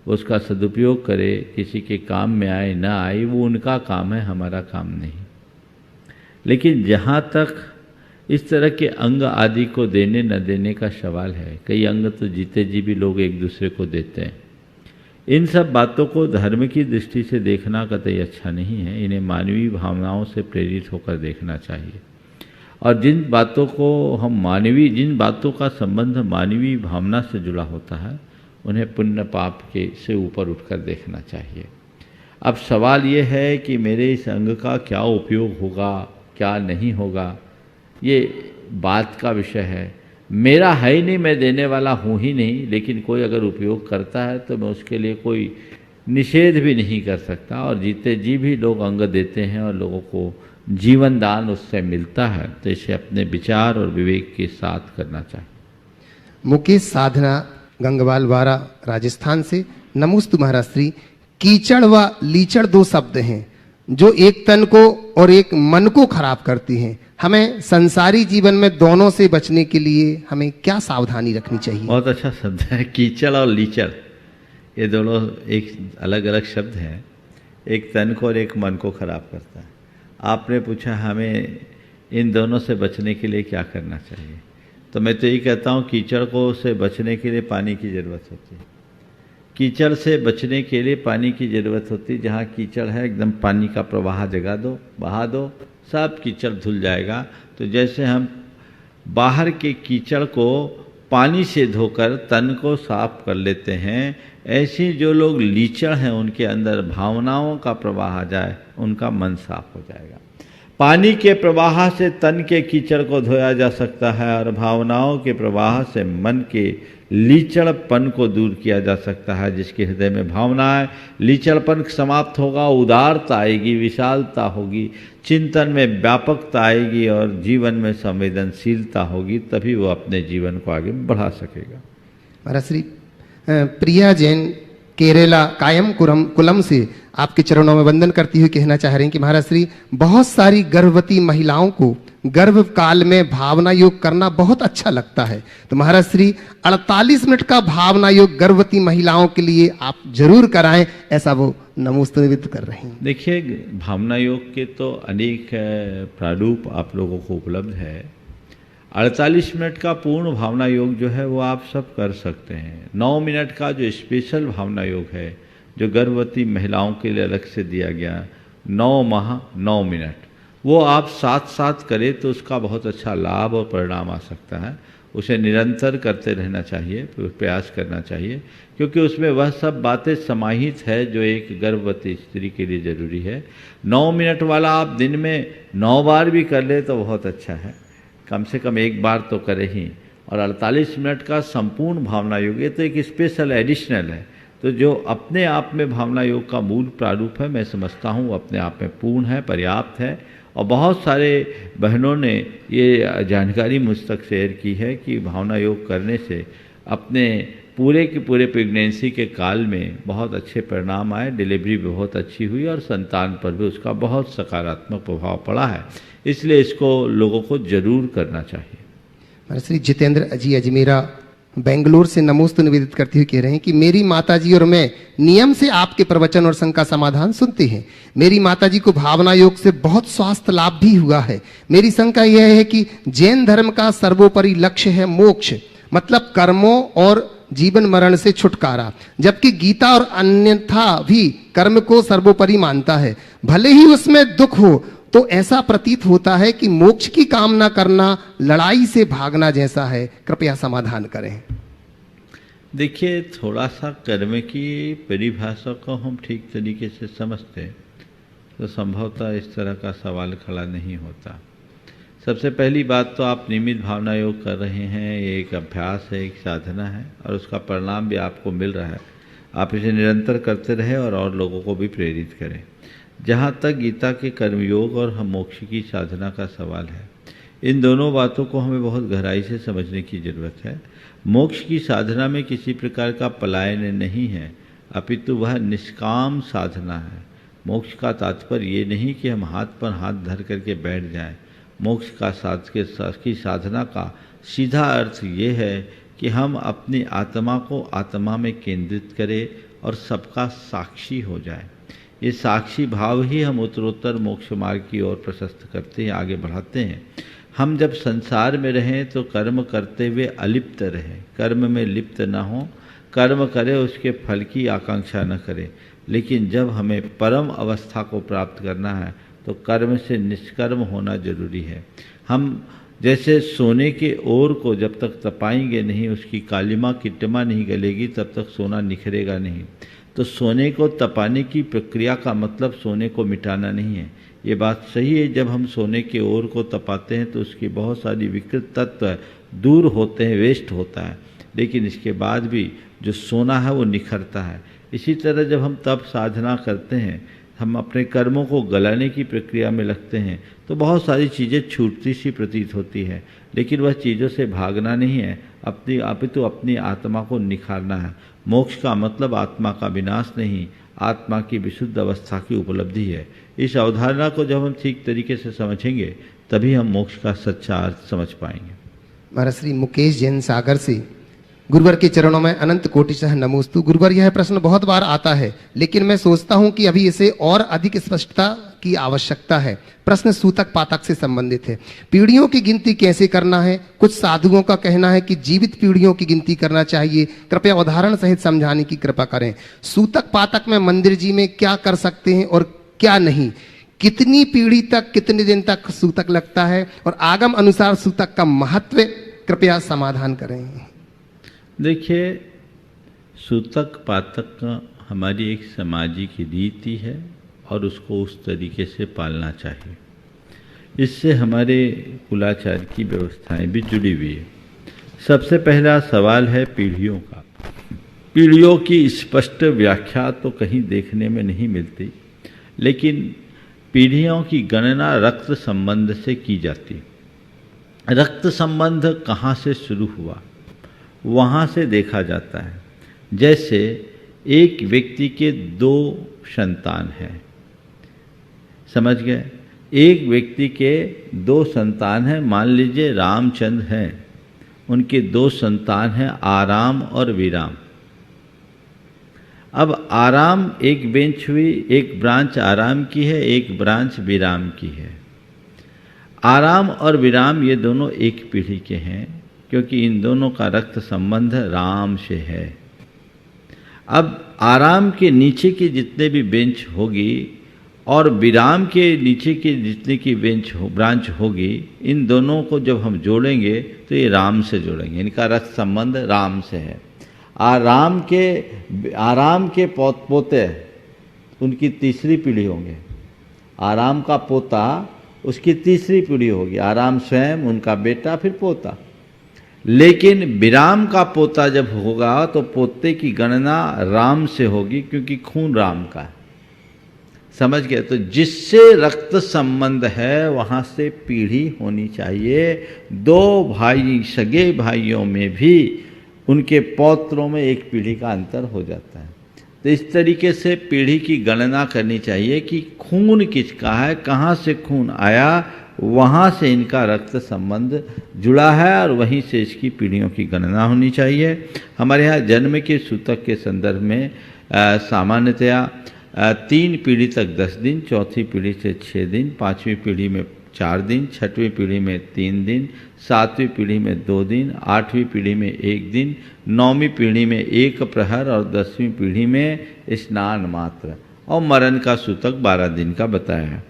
वो उसका सदुपयोग करे, किसी के काम में आए ना आए, वो उनका काम है, हमारा काम नहीं। लेकिन जहाँ तक इस तरह के अंग आदि को देने न देने का सवाल है, कई अंग तो जीते जी भी लोग एक दूसरे को देते हैं। इन सब बातों को धर्म की दृष्टि से देखना कतई अच्छा नहीं है। इन्हें मानवीय भावनाओं से प्रेरित होकर देखना चाहिए। और जिन बातों का संबंध मानवीय भावना से जुड़ा होता है, उन्हें पुण्य पाप के से ऊपर उठकर देखना चाहिए। अब सवाल ये है कि मेरे इस अंग का क्या उपयोग होगा, क्या नहीं होगा, ये बात का विषय है। मेरा है ही नहीं, मैं देने वाला हूँ ही नहीं, लेकिन कोई अगर उपयोग करता है तो मैं उसके लिए कोई निषेध भी नहीं कर सकता। और जीते जी भी लोग अंग देते हैं और लोगों को जीवन दान उससे मिलता है, तो इसे अपने विचार और विवेक के साथ करना चाहिए। मुकेश साधना गंगवाल वारा राजस्थान से, नमोस्तु महाराज श्री। कीचड़ व लीचड़ दो शब्द हैं जो एक तन को और एक मन को खराब करती हैं। हमें संसारी जीवन में दोनों से बचने के लिए हमें क्या सावधानी रखनी चाहिए? बहुत अच्छा शब्द है, कीचड़ और लीचड़, ये दोनों एक अलग अलग शब्द हैं। एक तन को और एक मन को खराब करता है। आपने पूछा हमें इन दोनों से बचने के लिए क्या करना चाहिए, तो मैं तो यही कहता हूँ कीचड़ को से बचने के लिए पानी की ज़रूरत होती है। कीचड़ से बचने के लिए पानी की ज़रूरत होती है। जहाँ कीचड़ है एकदम पानी का प्रवाह जगा दो, बहा दो, सब कीचड़ धुल जाएगा। तो जैसे हम बाहर के कीचड़ को पानी से धोकर तन को साफ कर लेते हैं, ऐसे जो लोग लीचड़ हैं उनके अंदर भावनाओं का प्रवाह आ जाए, उनका मन साफ हो जाएगा। पानी के प्रवाह से तन के कीचड़ को धोया जा सकता है और भावनाओं के प्रवाह से मन के लीचड़पन को दूर किया जा सकता है। जिसके हृदय में भावना है, लीचड़पन समाप्त होगा, उदारता आएगी, विशालता होगी, चिंतन में व्यापकता आएगी और जीवन में संवेदनशीलता होगी, तभी वो अपने जीवन को आगे बढ़ा सकेगा। महाराज श्री प्रिया जैन केरला कायम कुलम से आपके चरणों में वंदन करती हुई कहना चाह रही हैं कि महाराज श्री, बहुत सारी गर्भवती महिलाओं को गर्भ काल में भावना योग करना बहुत अच्छा लगता है, तो महाराज श्री 48 मिनट का भावना योग गर्भवती महिलाओं के लिए आप जरूर कराएं, ऐसा वो नमोस्तु निवेदित कर रही हैं। देखिए, भावना योग के तो अनेक प्रारूप आप लोगों को उपलब्ध है। 48 मिनट का पूर्ण भावना योग जो है वो आप सब कर सकते हैं। 9 मिनट का जो स्पेशल भावना योग है, जो गर्भवती महिलाओं के लिए अलग से दिया गया, 9 माह 9 मिनट, वो आप साथ साथ करें तो उसका बहुत अच्छा लाभ और परिणाम आ सकता है। उसे निरंतर करते रहना चाहिए, प्रयास करना चाहिए, क्योंकि उसमें वह सब बातें समाहित है जो एक गर्भवती स्त्री के लिए जरूरी है। 9 मिनट वाला आप दिन में 9 बार भी कर ले तो बहुत अच्छा है, कम से कम एक बार तो करें ही। और 48 मिनट का संपूर्ण भावना योग, ये तो एक स्पेशल एडिशनल है। तो जो अपने आप में भावना योग का मूल प्रारूप है, मैं समझता हूँ अपने आप में पूर्ण है, पर्याप्त है। और बहुत सारे बहनों ने ये जानकारी मुझ तक शेयर की है कि भावना योग करने से अपने पूरे के पूरे प्रेगनेंसी के काल में बहुत अच्छे परिणाम आए, डिलीवरी भी बहुत अच्छी हुई और संतान पर भी उसका बहुत सकारात्मक प्रभाव पड़ा है। इसलिए इसको लोगों को जरूर करना चाहिए। महाराज श्री जितेंद्र अजी अजमेरा बेंगलोर से नमोस्तु निवेदित करते हुए कह रहे हैं कि मेरी माताजी और मैं नियम से आपके प्रवचन और शंका समाधान सुनते हैं। मेरी माताजी को भावना योग से बहुत स्वास्थ्य लाभ भी हुआ है। मेरी शंका यह है कि जैन धर्म का सर्वोपरि लक्ष्य है मोक्ष, मतलब कर्मों और जीवन मरण से छुटकारा, जबकि गीता और अन्यथा भी कर्म को सर्वोपरि मानता है। भले ही उसमें दुख हो, तो ऐसा प्रतीत होता है कि मोक्ष की कामना करना लड़ाई से भागना जैसा है। कृपया समाधान करें। देखिए, थोड़ा सा कर्म की परिभाषा को हम ठीक तरीके से समझते तो संभवतः इस तरह का सवाल खड़ा नहीं होता। सबसे पहली बात तो आप नियमित भावना योग कर रहे हैं, ये एक अभ्यास है, एक साधना है और उसका परिणाम भी आपको मिल रहा है। आप इसे निरंतर करते रहें और लोगों को भी प्रेरित करें। जहाँ तक गीता के कर्मयोग और हम मोक्ष की साधना का सवाल है, इन दोनों बातों को हमें बहुत गहराई से समझने की जरूरत है। मोक्ष की साधना में किसी प्रकार का पलायन नहीं है, अपितु वह निष्काम साधना है। मोक्ष का तात्पर्य ये नहीं कि हम हाथ पर हाथ धर करके बैठ जाएं। मोक्ष का की साधना का सीधा अर्थ ये है कि हम अपनी आत्मा को आत्मा में केंद्रित करें और सबका साक्षी हो जाए। ये साक्षी भाव ही हम उत्तरोत्तर मोक्ष मार्ग की ओर प्रशस्त करते हैं, आगे बढ़ाते हैं। हम जब संसार में रहें तो कर्म करते हुए अलिप्त रहें, कर्म में लिप्त न हो, कर्म करें उसके फल की आकांक्षा न करें। लेकिन जब हमें परम अवस्था को प्राप्त करना है तो कर्म से निष्कर्म होना जरूरी है। हम जैसे सोने के ओर को जब तक तपाएंगे नहीं, उसकी कालिमा किटमा नहीं गलेगी, तब तक सोना निखरेगा नहीं। तो सोने को तपाने की प्रक्रिया का मतलब सोने को मिटाना नहीं है। ये बात सही है, जब हम सोने के ओर को तपाते हैं तो उसकी बहुत सारी विकृत तत्व दूर होते हैं, वेस्ट होता है, लेकिन इसके बाद भी जो सोना है वो निखरता है। इसी तरह जब हम तप साधना करते हैं, हम अपने कर्मों को गलाने की प्रक्रिया में लगते हैं तो बहुत सारी चीज़ें छूटती सी प्रतीत होती है, लेकिन वह चीज़ों से भागना नहीं है, अपितु अपनी आत्मा को निखारना है। मोक्ष का मतलब आत्मा का विनाश नहीं, आत्मा की विशुद्ध अवस्था की उपलब्धि है। इस अवधारणा को जब हम ठीक तरीके से समझेंगे तभी हम मोक्ष का सच्चा अर्थ समझ पाएंगे। महाराज श्री मुकेश जैन सागर से गुरुवर के चरणों में अनंत कोटिशः नमोस्तु। गुरुवर, यह प्रश्न बहुत बार आता है, लेकिन मैं सोचता हूं कि अभी इसे और अधिक स्पष्टता की आवश्यकता है। प्रश्न सूतक पातक से संबंधित है। पीढ़ियों की गिनती कैसे करना है? कुछ साधुओं का कहना है कि जीवित पीढ़ियों की गिनती करना चाहिए। कृपया उदाहरण सहित समझाने की कृपा करें। सूतक पातक में मंदिर जी में क्या कर सकते हैं और क्या नहीं? कितनी पीढ़ी तक, कितने दिन तक सूतक लगता है और आगम अनुसार सूतक का महत्व कृपया समाधान करें। देखिए, सूतक पातक का हमारी एक सामाजिक रीति है और उसको उस तरीके से पालना चाहिए। इससे हमारे कुलाचार की व्यवस्थाएं भी जुड़ी हुई है। सबसे पहला सवाल है पीढ़ियों का। पीढ़ियों की स्पष्ट व्याख्या तो कहीं देखने में नहीं मिलती, लेकिन पीढ़ियों की गणना रक्त संबंध से की जाती। रक्त संबंध कहाँ से शुरू हुआ, वहाँ से देखा जाता है। जैसे एक व्यक्ति के 2 संतान हैं, समझ गए? एक व्यक्ति के 2 संतान हैं, मान लीजिए रामचंद्र हैं, उनके 2 संतान हैं आराम और विराम। अब आराम एक बेंच हुई, एक ब्रांच आराम की है, एक ब्रांच विराम की है। आराम और विराम ये दोनों एक पीढ़ी के हैं, क्योंकि इन दोनों का रक्त संबंध राम से है। अब आराम के नीचे की जितने भी बेंच होगी और विराम के नीचे की जितने की ब्रांच होगी, इन दोनों को जब हम जोड़ेंगे तो ये राम से जोड़ेंगे, इनका रक्त संबंध राम से है। आराम के पोते उनकी तीसरी पीढ़ी होंगे। आराम का पोता उसकी तीसरी पीढ़ी होगी, आराम स्वयं, उनका बेटा, फिर पोता। लेकिन विराम का पोता जब होगा तो पोते की गणना राम से होगी, क्योंकि खून राम का है। समझ गए? तो जिससे रक्त संबंध है वहाँ से पीढ़ी होनी चाहिए। 2 भाई, सगे भाइयों में भी उनके पौत्रों में एक पीढ़ी का अंतर हो जाता है। तो इस तरीके से पीढ़ी की गणना करनी चाहिए कि खून किसका है, कहाँ से खून आया, वहाँ से इनका रक्त संबंध जुड़ा है और वहीं से इसकी पीढ़ियों की गणना होनी चाहिए। हमारे यहाँ जन्म के सूतक के संदर्भ में सामान्यतया 3 पीढ़ी तक 10 दिन, चौथी पीढ़ी से 6 दिन, 5वीं पीढ़ी में 4 दिन, 6वीं पीढ़ी में 3 दिन, 7वीं पीढ़ी में 2 दिन, 8वीं पीढ़ी में 1 दिन, 9वीं पीढ़ी में 1 प्रहर और 10वीं पीढ़ी में स्नान मात्र, और मरण का सूतक 12 दिन का बताया है।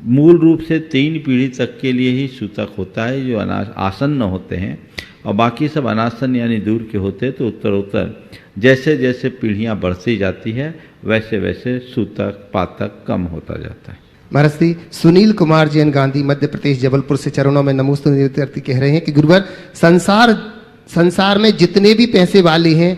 मूल रूप से 3 पीढ़ी तक के लिए ही सूतक होता है जो आसन्न होते हैं, और बाकी सब अनासन्न यानी दूर के होते हैं। तो उत्तरोत्तर जैसे जैसे पीढ़ियाँ बढ़ती जाती है वैसे वैसे सूतक पातक कम होता जाता है। महाराज श्री सुनील कुमार जैन गांधी मध्य प्रदेश जबलपुर से चरणों में नमोस्तु निवेदित कह रहे हैं कि गुरुवर, संसार में जितने भी पैसे वाले हैं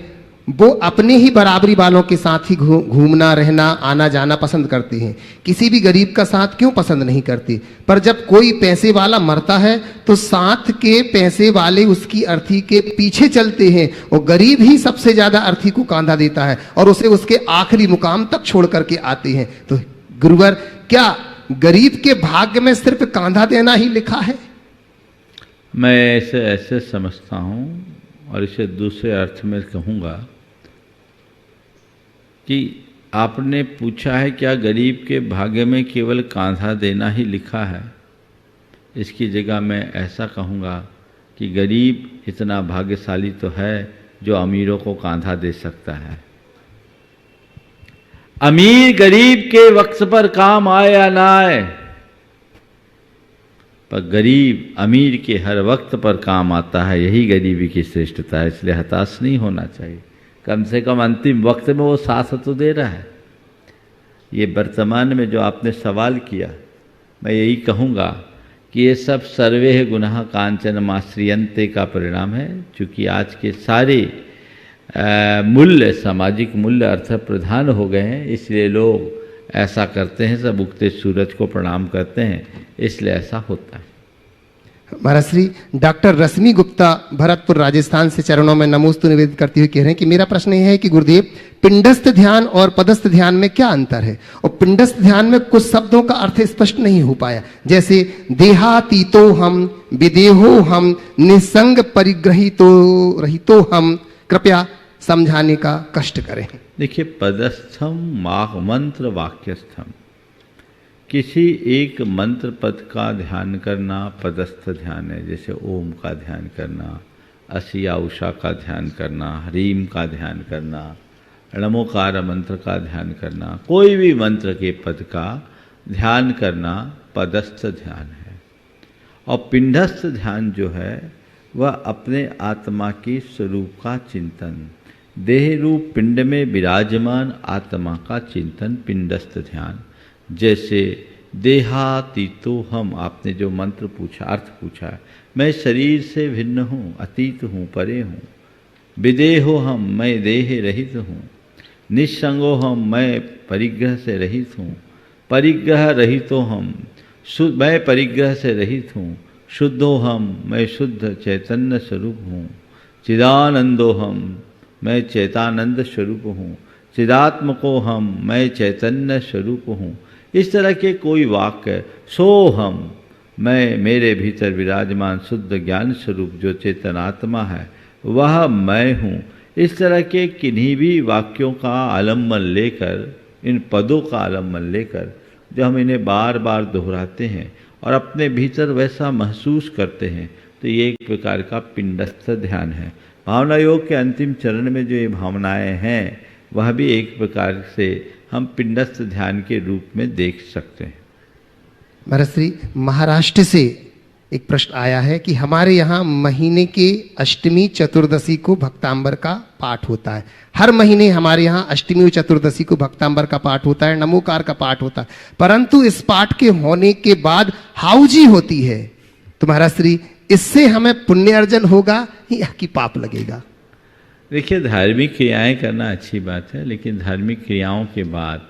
वो अपने ही बराबरी वालों के साथ ही घूमना रहना आना जाना पसंद करते हैं, किसी भी गरीब का साथ क्यों पसंद नहीं करते। पर जब कोई पैसे वाला मरता है तो साथ के पैसे वाले उसकी अर्थी के पीछे चलते हैं और गरीब ही सबसे ज्यादा अर्थी को कांधा देता है और उसे उसके आखिरी मुकाम तक छोड़ करके आते हैं। तो गुरुवर, क्या गरीब के भाग्य में सिर्फ कांधा देना ही लिखा है? मैं इसे ऐसे समझता हूँ और इसे दूसरे अर्थ में कहूँगा कि आपने पूछा है क्या गरीब के भाग्य में केवल कांधा देना ही लिखा है। इसकी जगह मैं ऐसा कहूँगा कि गरीब इतना भाग्यशाली तो है जो अमीरों को कांधा दे सकता है। अमीर गरीब के वक्त पर काम आए या ना आए, पर गरीब अमीर के हर वक्त पर काम आता है, यही गरीबी की श्रेष्ठता है। इसलिए हताश नहीं होना चाहिए, कम से कम अंतिम वक्त में वो साथ तो दे रहा है। ये वर्तमान में जो आपने सवाल किया, मैं यही कहूँगा कि ये सब सर्वे गुनाह कांचन माश्रियंते का परिणाम है। चूँकि आज के सारे मूल्य, सामाजिक मूल्य अर्थ प्रधान हो गए हैं, इसलिए लोग ऐसा करते हैं, सब उगते सूरज को प्रणाम करते हैं, इसलिए ऐसा होता है। महाराज श्री डॉक्टर रश्मि गुप्ता भरतपुर राजस्थान से चरणों में नमोस्तु निवेदित करते हुए कह रहे हैं कि मेरा प्रश्न यह है कि गुरुदेव, पिंडस्थ ध्यान और पदस्थ ध्यान में क्या अंतर है? और पिंडस्थ ध्यान में कुछ शब्दों का अर्थ स्पष्ट नहीं हो पाया, जैसे देहातीतो हम, विदेहो हम, निसंग परिग्रहितो रहितो हम, कृपया समझाने का कष्ट करें। देखिए, पदस्थम माह मंत्र वाक्यस्थम, किसी एक मंत्र पद का ध्यान करना पदस्थ ध्यान है। जैसे ओम का ध्यान करना, असिया उषा का ध्यान करना, हरीम का ध्यान करना, नमोकार मंत्र का ध्यान करना, कोई भी मंत्र के पद का ध्यान करना पदस्थ ध्यान है। और पिंडस्थ ध्यान जो है वह अपने आत्मा की स्वरूप का चिंतन, देह रूप पिंड में विराजमान आत्मा का चिंतन पिंडस्थ ध्यान। जैसे देहातीतो हम, आपने जो मंत्र पूछा, अर्थ पूछा है, मैं शरीर से भिन्न हूँ, अतीत हूँ, परे हूँ। विदेहो हम, मैं देह रहित हूँ। निस्संगो हम, मैं परिग्रह से रहित हूँ। परिग्रह रहितो हम, मैं परिग्रह से रहित हूँ। शुद्धो हम, मैं शुद्ध चैतन्य स्वरूप हूँ। चिदानंदो हम, मैं चैतानंद स्वरूप हूँ। चिदात्मको हम, मैं चैतन्य स्वरूप हूँ। इस तरह के कोई वाक्य, सो हम, मैं, मेरे भीतर विराजमान शुद्ध ज्ञान स्वरूप जो चेतनात्मा है वह मैं हूँ। इस तरह के किन्हीं भी वाक्यों का आलम्बन लेकर, इन पदों का आलम्बन लेकर जो हम इन्हें बार बार दोहराते हैं और अपने भीतर वैसा महसूस करते हैं, तो ये एक प्रकार का पिंडस्थ ध्यान है। भावना योग के अंतिम चरण में जो ये भावनाएं हैं वह भी एक प्रकार से हम पिंडस्थ ध्यान के रूप में देख सकते हैं। महाराज श्री, महाराष्ट्र से एक प्रश्न आया है कि हमारे यहाँ महीने के अष्टमी चतुर्दशी को भक्तांबर का पाठ होता है। हर महीने हमारे यहाँ अष्टमी और चतुर्दशी को भक्तांबर का पाठ होता है, नमोकार का पाठ होता है, परंतु इस पाठ के होने के बाद हाउजी होती है। तो महाराज श्री, इससे हमें पुण्य अर्जन होगा या कि पाप लगेगा? देखिए, धार्मिक क्रियाएं करना अच्छी बात है, लेकिन धार्मिक क्रियाओं के बाद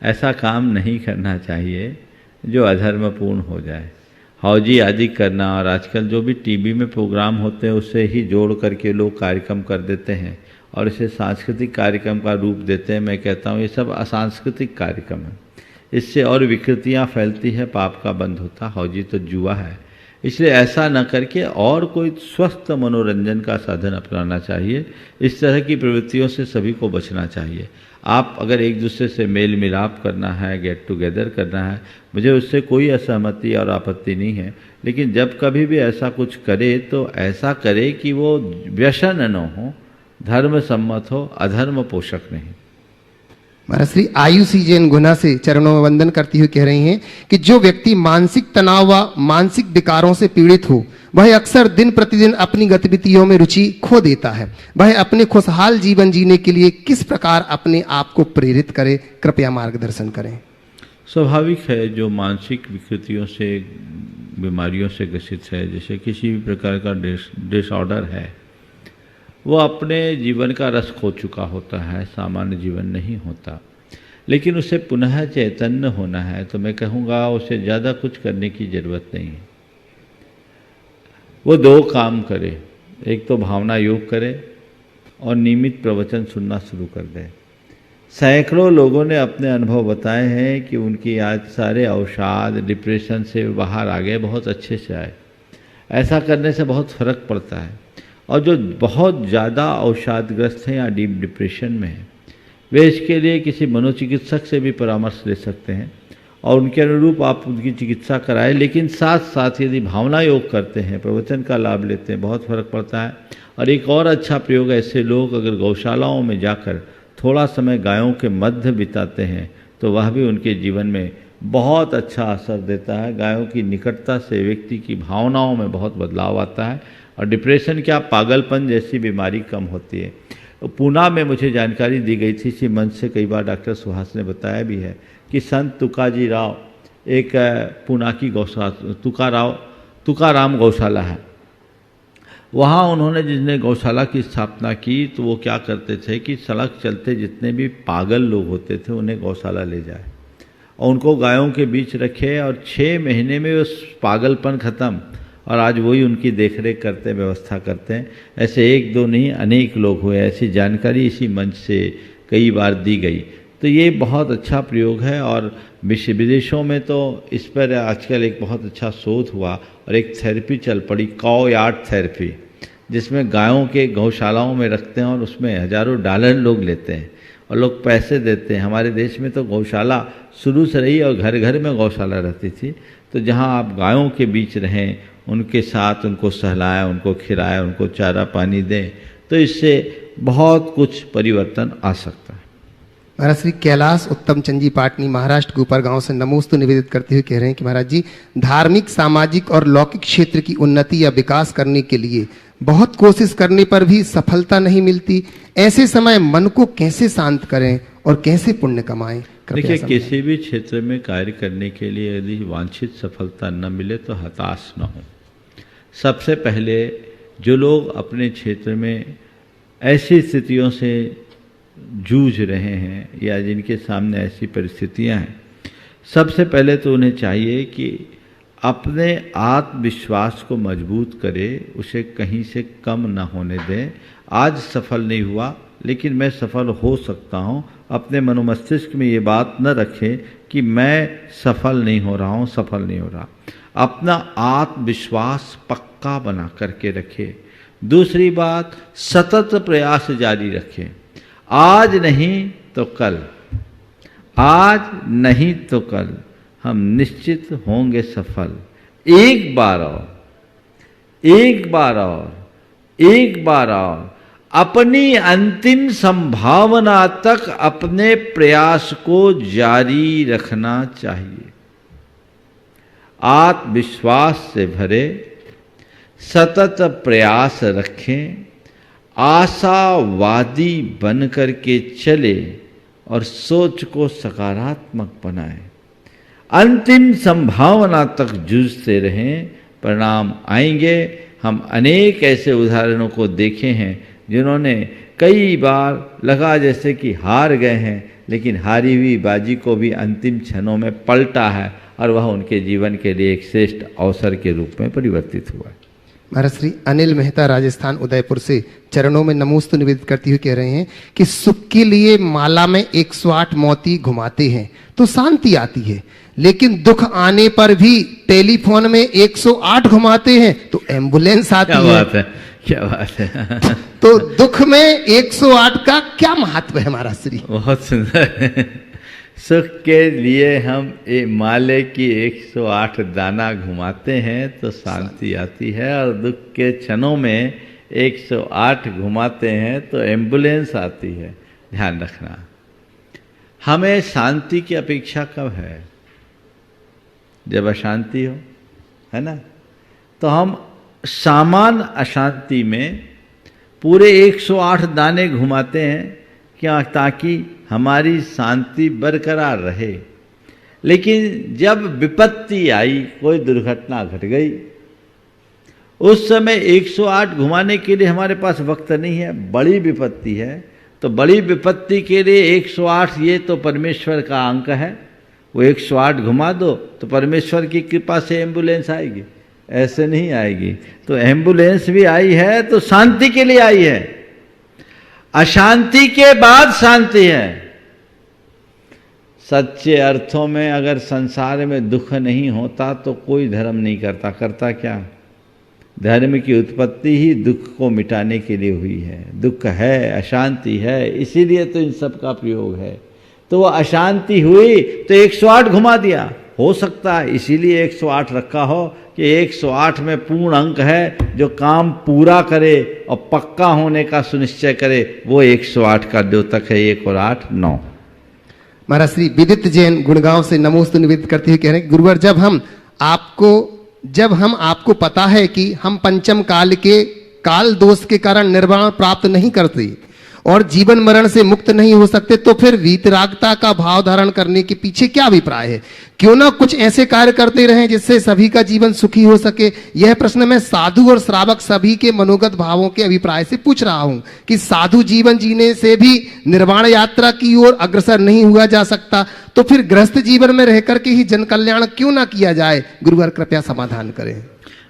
ऐसा काम नहीं करना चाहिए जो अधर्मपूर्ण हो जाए। हौजी आदि करना, और आजकल जो भी टीवी में प्रोग्राम होते हैं उससे ही जोड़ करके लोग कार्यक्रम कर देते हैं और इसे सांस्कृतिक कार्यक्रम का रूप देते हैं। मैं कहता हूँ ये सब असांस्कृतिक कार्यक्रम है। इससे और विकृतियाँ फैलती है, पाप का बंध होता। हौजी तो जुआ है, इसलिए ऐसा न करके और कोई स्वस्थ मनोरंजन का साधन अपनाना चाहिए। इस तरह की प्रवृत्तियों से सभी को बचना चाहिए। आप अगर एक दूसरे से मेल मिलाप करना है, गेट टुगेदर करना है, मुझे उससे कोई असहमति और आपत्ति नहीं है, लेकिन जब कभी भी ऐसा कुछ करे तो ऐसा करे कि वो व्यसन न हो, धर्म सम्मत हो, अधर्म पोषक नहीं। महाराज श्री, आयुषी जैन गुना से चरणों में वंदन करती हुई कह रही हैं कि जो व्यक्ति मानसिक तनाव व मानसिक विकारों से पीड़ित हो वह अक्सर दिन प्रतिदिन अपनी गतिविधियों में रुचि खो देता है। वह अपने खुशहाल जीवन जीने के लिए किस प्रकार अपने आप को प्रेरित करे, कृपया मार्गदर्शन करें। स्वाभाविक है, जो मानसिक विकृतियों से, बीमारियों से ग्रसित है, जैसे किसी भी प्रकार का डिसऑर्डर है, वो अपने जीवन का रस खो चुका होता है, सामान्य जीवन नहीं होता। लेकिन उसे पुनः चैतन्य होना है तो मैं कहूँगा उसे ज़्यादा कुछ करने की ज़रूरत नहीं है। वो दो काम करे, एक तो भावना योग करे और नियमित प्रवचन सुनना शुरू कर दे। सैकड़ों लोगों ने अपने अनुभव बताए हैं कि उनकी आज सारे अवसाद, डिप्रेशन से बाहर आ गए, बहुत अच्छे से आए। ऐसा करने से बहुत फर्क पड़ता है। और जो बहुत ज़्यादा अवसादग्रस्त हैं या डीप डिप्रेशन में हैं, वे इसके लिए किसी मनोचिकित्सक से भी परामर्श ले सकते हैं और उनके अनुरूप आप उनकी चिकित्सा कराएं। लेकिन साथ साथ यदि भावना योग करते हैं, प्रवचन का लाभ लेते हैं, बहुत फर्क पड़ता है। और एक और अच्छा प्रयोग, ऐसे लोग अगर गौशालाओं में जाकर थोड़ा समय गायों के मध्य बिताते हैं तो वह भी उनके जीवन में बहुत अच्छा असर देता है। गायों की निकटता से व्यक्ति की भावनाओं में बहुत बदलाव आता है और डिप्रेशन क्या, पागलपन जैसी बीमारी कम होती है। पूना में मुझे जानकारी दी गई थी, इसी मंच से कई बार डॉक्टर सुहास ने बताया भी है कि संत तुकाजी राव, एक पूना की गौशाला, तुकाराम गौशाला है, वहाँ उन्होंने जिसने गौशाला की स्थापना की तो वो क्या करते थे कि सड़क चलते जितने भी पागल लोग होते थे उन्हें गौशाला ले जाए और उनको गायों के बीच रखे और 6 महीने में उस पागलपन ख़त्म। और आज वही उनकी देखरेख करते, व्यवस्था करते हैं। ऐसे एक दो नहीं, अनेक लोग हुए। ऐसी जानकारी इसी मंच से कई बार दी गई। तो ये बहुत अच्छा प्रयोग है और विदेशों में तो इस पर आजकल एक बहुत अच्छा शोध हुआ और एक थेरेपी चल पड़ी, कॉ यार्ड थेरेपी, जिसमें गायों के गौशालाओं में रखते हैं और उसमें हज़ारों डॉलर लोग लेते हैं और लोग पैसे देते हैं। हमारे देश में तो गौशाला शुरू से रही और घर घर में गौशाला रहती थी। तो जहाँ आप गायों के बीच रहें, उनके साथ उनको सहलाएं, उनको खिलाएं, उनको चारा पानी दें, तो इससे बहुत कुछ परिवर्तन आ सकता है। महाराज श्री कैलाश उत्तम चंद जी पाटनी महाराष्ट्र गोपर गांव से नमोस्तु निवेदित करते हुए कह रहे हैं कि महाराज जी, धार्मिक, सामाजिक और लौकिक क्षेत्र की उन्नति या विकास करने के लिए बहुत कोशिश करने पर भी सफलता नहीं मिलती। ऐसे समय मन को कैसे शांत करें और कैसे पुण्य कमाएं? देखिए, समझाएं। किसी भी क्षेत्र में कार्य करने के लिए यदि वांछित सफलता न मिले तो हताश न हो। सबसे पहले जो लोग अपने क्षेत्र में ऐसी स्थितियों से जूझ रहे हैं या जिनके सामने ऐसी परिस्थितियां हैं, सबसे पहले तो उन्हें चाहिए कि अपने आत्मविश्वास को मजबूत करे, उसे कहीं से कम न होने दें। आज सफल नहीं हुआ लेकिन मैं सफल हो सकता हूँ, अपने मनोमस्तिष्क में ये बात न रखें कि मैं सफल नहीं हो रहा हूँ, सफल नहीं हो रहा। अपना आत्मविश्वास पक्का बना करके रखें। दूसरी बात, सतत प्रयास जारी रखें। आज नहीं तो कल, आज नहीं तो कल हम निश्चित होंगे सफल। एक बार और, एक बार और, एक बार और अपनी अंतिम संभावना तक अपने प्रयास को जारी रखना चाहिए। आत्मविश्वास से भरे सतत प्रयास रखें, आशावादी बन करके चले और सोच को सकारात्मक बनाएं। अंतिम संभावना तक जूझते रहें, परिणाम आएंगे। हम अनेक ऐसे उदाहरणों को देखे हैं जिन्होंने कई बार लगा जैसे कि हार गए हैं, लेकिन हारी हुई बाजी को भी अंतिम क्षणों में पलटा है और वह उनके जीवन के लिए एक श्रेष्ठ अवसर के रूप में परिवर्तित हुआ है। महाराज श्री अनिल मेहता राजस्थान उदयपुर से चरणों में नमोस्तु निवेदित करते हुए कह रहे हैं कि सुख के लिए माला में 108 मोती घुमाते हैं तो शांति आती है, लेकिन दुख आने पर भी टेलीफोन में 108 घुमाते हैं तो एम्बुलेंस आती है। क्या बात है, क्या बात है। तो दुख में 108 का क्या महत्व है महाराज श्री? बहुत सुंदर। सुख के लिए हम माले की 108 दाना घुमाते हैं तो शांति आती है, और दुख के क्षणों में 108 घुमाते हैं तो एम्बुलेंस आती है। ध्यान रखना, हमें शांति की अपेक्षा कब है? जब अशांति हो, है ना। तो हम सामान्य अशांति में पूरे 108 दाने घुमाते हैं क्या? ताकि हमारी शांति बरकरार रहे। लेकिन जब विपत्ति आई, कोई दुर्घटना घट गई, उस समय 108 घुमाने के लिए हमारे पास वक्त नहीं है। बड़ी विपत्ति है तो बड़ी विपत्ति के लिए 108 ये तो परमेश्वर का अंक है, वो 108 घुमा दो तो परमेश्वर की कृपा से एम्बुलेंस आएगी। ऐसे नहीं आएगी। तो एम्बुलेंस भी आई है तो शांति के लिए आई है। अशांति के बाद शांति है। सच्चे अर्थों में अगर संसार में दुख नहीं होता तो कोई धर्म नहीं करता। करता क्या? धर्म की उत्पत्ति ही दुख को मिटाने के लिए हुई है। दुख है, अशांति है, इसीलिए तो इन सब का प्रयोग है। तो वो अशांति हुई तो 108 घुमा दिया। हो सकता है इसीलिए 108 रखा हो कि 108 में पूर्ण अंक है जो काम पूरा करे और पक्का होने का सुनिश्चय करे। वो 108 का द्योतक है। 1 और 8 9। महाराज श्री विदित जैन गुड़गांव से नमोस्तु निवेदित करते हुए कह रहे हैं, गुरुवर जब हम आपको पता है कि हम पंचम काल के काल दोष के कारण निर्वाण प्राप्त नहीं करते और जीवन मरण से मुक्त नहीं हो सकते, तो फिर वीतरागता का भाव धारण करने के पीछे क्या अभिप्राय है? क्यों ना कुछ ऐसे कार्य करते रहें जिससे सभी का जीवन सुखी हो सके। यह प्रश्न मैं साधु और श्रावक सभी के मनोगत भावों के अभिप्राय से पूछ रहा हूं कि साधु जीवन जीने से भी निर्वाण यात्रा की ओर अग्रसर नहीं हुआ जा सकता, तो फिर गृहस्थ जीवन में रह करके ही जन कल्याण क्यों ना किया जाए? गुरुवर कृपया समाधान करें।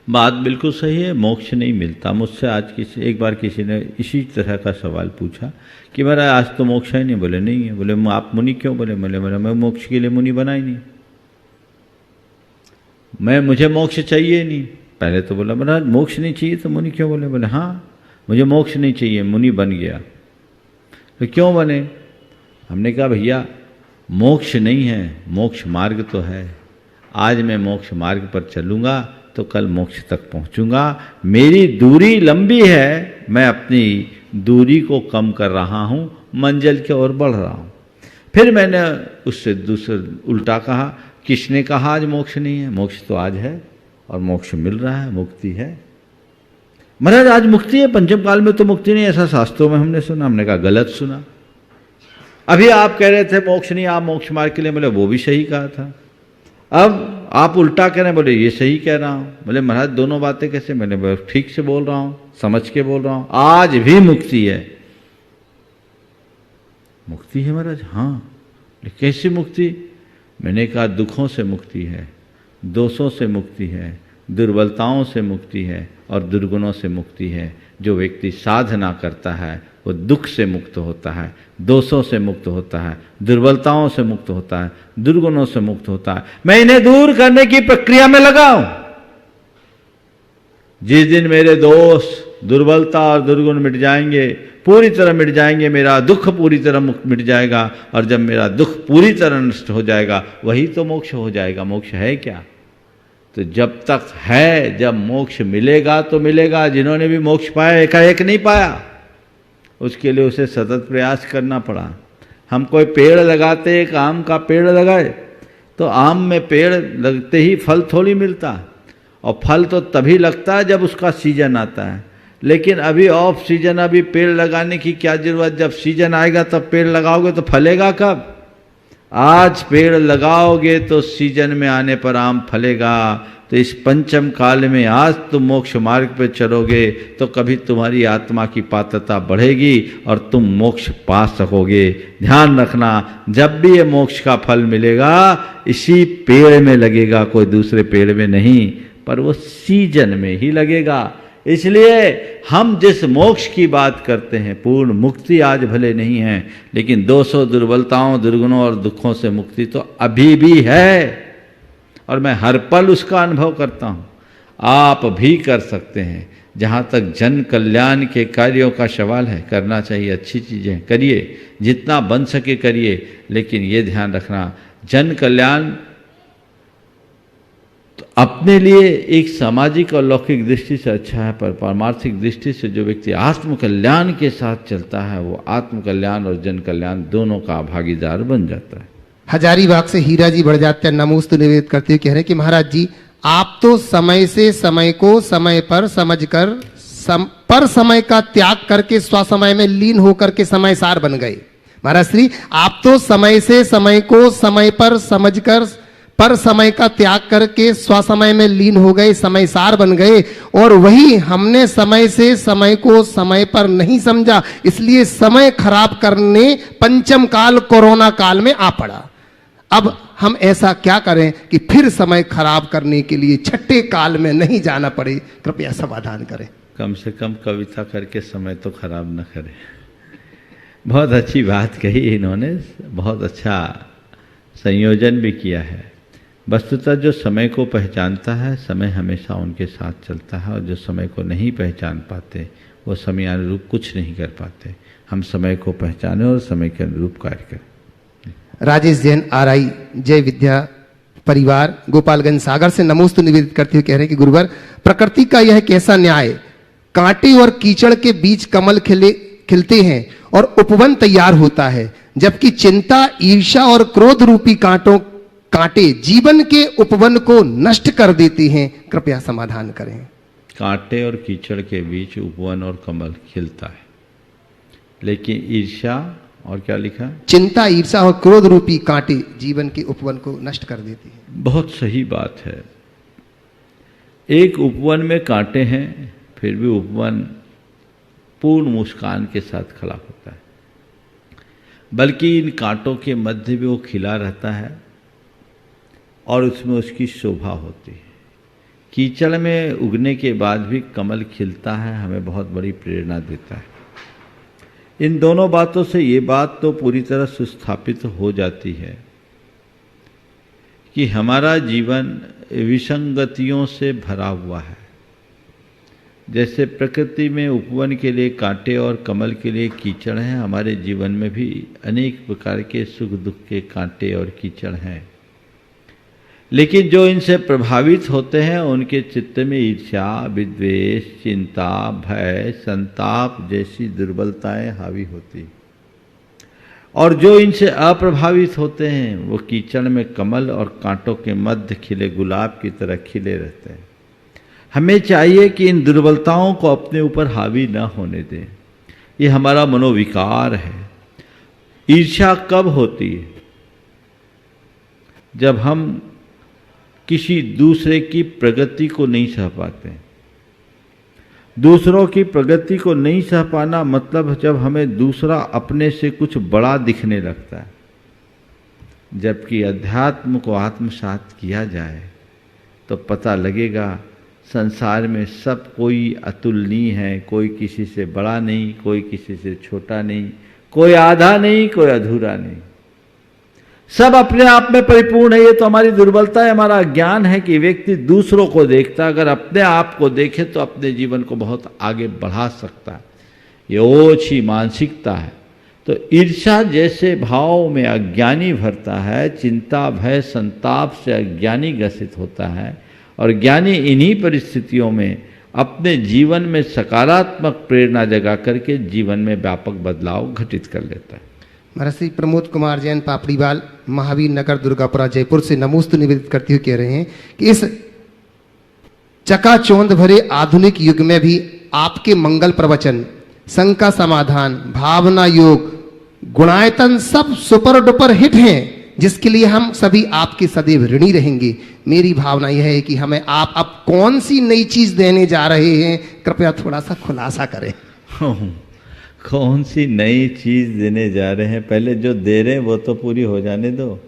बात बिल्कुल सही है। मोक्ष नहीं मिलता। मुझसे आज एक बार किसी ने इसी तरह का सवाल पूछा कि मेरा आज तो मोक्ष है नहीं। बोले नहीं है। बोले आप मुनि क्यों? बोले मैं मोक्ष के लिए मुनि बना ही नहीं, मुझे मोक्ष चाहिए नहीं। पहले तो बोला मेरा मोक्ष नहीं चाहिए तो मुनि क्यों? बोले हाँ मुझे मोक्ष नहीं चाहिए, मुनि बन गया। तो क्यों बने? हमने कहा भैया मोक्ष नहीं है, मोक्ष मार्ग तो है। आज मैं मोक्ष मार्ग पर चलूँगा तो कल मोक्ष तक पहुंचूंगा। मेरी दूरी लंबी है, मैं अपनी दूरी को कम कर रहा हूं, मंजिल की ओर बढ़ रहा हूं। फिर मैंने उससे दूसरा उल्टा कहा, किसने कहा आज मोक्ष नहीं है? मोक्ष तो आज है और मोक्ष मिल रहा है, मुक्ति है। महाराज आज मुक्ति है, पंचम काल में तो मुक्ति नहीं, ऐसा शास्त्रों में हमने सुना। हमने कहा गलत सुना। अभी आप कह रहे थे मोक्ष नहीं, आप मोक्ष मार्ग के लिए, बोले वो भी सही कहा था। अब आप उल्टा कह रहे हैं, बोले ये सही कह रहा हूं। बोले महाराज दोनों बातें कैसे? मैंने ठीक से बोल रहा हूं, समझ के बोल रहा हूं। आज भी मुक्ति है। मुक्ति है महाराज? हाँ। कैसी मुक्ति? मैंने कहा दुखों से मुक्ति है, दोषों से मुक्ति है, दुर्बलताओं से मुक्ति है और दुर्गुणों से मुक्ति है। जो व्यक्ति साधना करता है वो दुख से मुक्त होता है, दोषों से मुक्त होता है, दुर्बलताओं से मुक्त होता है, दुर्गुणों से मुक्त होता है। मैं इन्हें दूर करने की प्रक्रिया में लगा हूं। जिस दिन मेरे दोष, दुर्बलता और दुर्गुण मिट जाएंगे, पूरी तरह मिट जाएंगे, मेरा दुख पूरी तरह मिट जाएगा, और जब मेरा दुख पूरी तरह नष्ट हो जाएगा वही तो मोक्ष हो जाएगा। मोक्ष है क्या? तो जब तक है, जब मोक्ष मिलेगा तो मिलेगा। जिन्होंने भी मोक्ष पाया एकाएक नहीं पाया, उसके लिए उसे सतत प्रयास करना पड़ा। हम कोई पेड़ लगाते, एक आम का पेड़ लगाए तो आम में पेड़ लगते ही फल थोड़ी मिलता, और फल तो तभी लगता है जब उसका सीजन आता है। लेकिन अभी ऑफ सीजन, अभी पेड़ लगाने की क्या जरूरत? जब सीजन आएगा तब पेड़ लगाओगे तो फलेगा कब? आज पेड़ लगाओगे तो सीजन में आने पर आम फलेगा। तो इस पंचम काल में आज तुम मोक्ष मार्ग पे चलोगे तो कभी तुम्हारी आत्मा की पात्रता बढ़ेगी और तुम मोक्ष पा सकोगे। ध्यान रखना, जब भी ये मोक्ष का फल मिलेगा इसी पेड़ में लगेगा, कोई दूसरे पेड़ में नहीं, पर वो सीजन में ही लगेगा। इसलिए हम जिस मोक्ष की बात करते हैं, पूर्ण मुक्ति आज भले नहीं है, लेकिन दोषों, दुर्बलताओं, दुर्गुणों और दुखों से मुक्ति तो अभी भी है, और मैं हर पल उसका अनुभव करता हूँ। आप भी कर सकते हैं। जहाँ तक जन कल्याण के कार्यों का सवाल है, करना चाहिए, अच्छी चीज़ें करिए, जितना बन सके करिए, लेकिन ये ध्यान रखना, जन कल्याण तो अपने लिए एक सामाजिक और लौकिक दृष्टि से अच्छा है, पर पारमार्थिक दृष्टि से जो व्यक्ति आत्म कल्याण के साथ चलता है वो आत्म कल्याण और जन कल्याण दोनों का भागीदार बन जाता है। हजारीबाग से हीरा जी बढ़ जाते हैं, नमोस्तु निवेदित करते हुए कह रहे हैं कि महाराज जी, आप तो समय से समय को समय पर समझकर पर समय का त्याग करके स्वसमय में लीन होकर के समय सार बन गए। महाराज श्री, आप तो समय से समय को समय पर समझकर पर समय का त्याग करके स्वसमय में लीन हो गए, समय सार बन गए, और वही हमने समय से समय को समय पर नहीं समझा, इसलिए समय खराब करने पंचम काल कोरोना काल में आ पड़ा। अब हम ऐसा क्या करें कि फिर समय खराब करने के लिए छठे काल में नहीं जाना पड़े? कृपया समाधान करें। कम से कम कविता करके समय तो खराब न करें। बहुत अच्छी बात कही इन्होंने, बहुत अच्छा संयोजन भी किया है। वस्तुतः जो समय को पहचानता है, समय हमेशा उनके साथ चलता है, और जो समय को नहीं पहचान पाते वो समयानुरूप कुछ नहीं कर पाते। हम समय को पहचानें और समय के अनुरूप कार्य करें। राजेश जैन आरआई जय विद्या परिवार गोपालगंज सागर से नमोस्तु निवेदित करते हुए कह रहे हैं कि गुरुवर, प्रकृति का यह कैसा न्याय, कांटे और कीचड़ के बीच कमल खिलते हैं और उपवन तैयार होता है, जबकि चिंता, ईर्ष्या और क्रोध रूपी कांटे जीवन के उपवन को नष्ट कर देती हैं। कृपया समाधान करें। कांटे और कीचड़ के बीच उपवन और कमल खिलता है, लेकिन ईर्ष्या और क्या लिखा? चिंता, ईर्ष्या और क्रोध रूपी कांटे जीवन के उपवन को नष्ट कर देती है। बहुत सही बात है। एक उपवन में कांटे हैं, फिर भी उपवन पूर्ण मुस्कान के साथ खड़ा होता है, बल्कि इन कांटों के मध्य भी वो खिला रहता है और उसमें उसकी शोभा होती है। कीचड़ में उगने के बाद भी कमल खिलता है, हमें बहुत बड़ी प्रेरणा देता है। इन दोनों बातों से ये बात तो पूरी तरह सुस्थापित हो जाती है कि हमारा जीवन विसंगतियों से भरा हुआ है। जैसे प्रकृति में उपवन के लिए कांटे और कमल के लिए कीचड़ हैं, हमारे जीवन में भी अनेक प्रकार के सुख दुख के कांटे और कीचड़ हैं, लेकिन जो इनसे प्रभावित होते हैं उनके चित्त में ईर्ष्या, विद्वेष, चिंता, भय, संताप जैसी दुर्बलताएं हावी होती, और जो इनसे अप्रभावित होते हैं वो कीचड़ में कमल और कांटों के मध्य खिले गुलाब की तरह खिले रहते हैं। हमें चाहिए कि इन दुर्बलताओं को अपने ऊपर हावी न होने दें। ये हमारा मनोविकार है। ईर्ष्या कब होती है? जब हम किसी दूसरे की प्रगति को नहीं सह पाते। दूसरों की प्रगति को नहीं सह पाना मतलब जब हमें दूसरा अपने से कुछ बड़ा दिखने लगता है। जबकि अध्यात्म को आत्मसात किया जाए तो पता लगेगा संसार में सब कोई अतुलनीय है, कोई किसी से बड़ा नहीं, कोई किसी से छोटा नहीं, कोई आधा नहीं, कोई अधूरा नहीं, सब अपने आप में परिपूर्ण है। ये तो हमारी दुर्बलता है, हमारा ज्ञान है कि व्यक्ति दूसरों को देखता, अगर अपने आप को देखे तो अपने जीवन को बहुत आगे बढ़ा सकता है। ये ओछी मानसिकता है। तो ईर्ष्या जैसे भाव में अज्ञानी भरता है, चिंता भय संताप से अज्ञानी ग्रसित होता है, और ज्ञानी इन्हीं परिस्थितियों में अपने जीवन में सकारात्मक प्रेरणा जगा करके जीवन में व्यापक बदलाव घटित कर लेता है। महर्षि प्रमोद कुमार जैन पापड़ीवाल, महावीर नगर, दुर्गापुरा, जयपुर से नमोस्तु निवेदित करते हुए कह रहे हैं कि इस चकाचौंध भरे आधुनिक युग में भी आपके मंगल प्रवचन, शंका समाधान, भावना योग, गुणायतन सब सुपर डुपर हिट हैं, जिसके लिए हम सभी आपके सदैव ऋणी रहेंगे। मेरी भावना यह है कि हमें आप अब कौन सी नई चीज देने जा रहे हैं, कृपया थोड़ा सा खुलासा करें। कौन सी नई चीज़ देने जा रहे हैं? पहले जो दे रहे हैं वो तो पूरी हो जाने दो,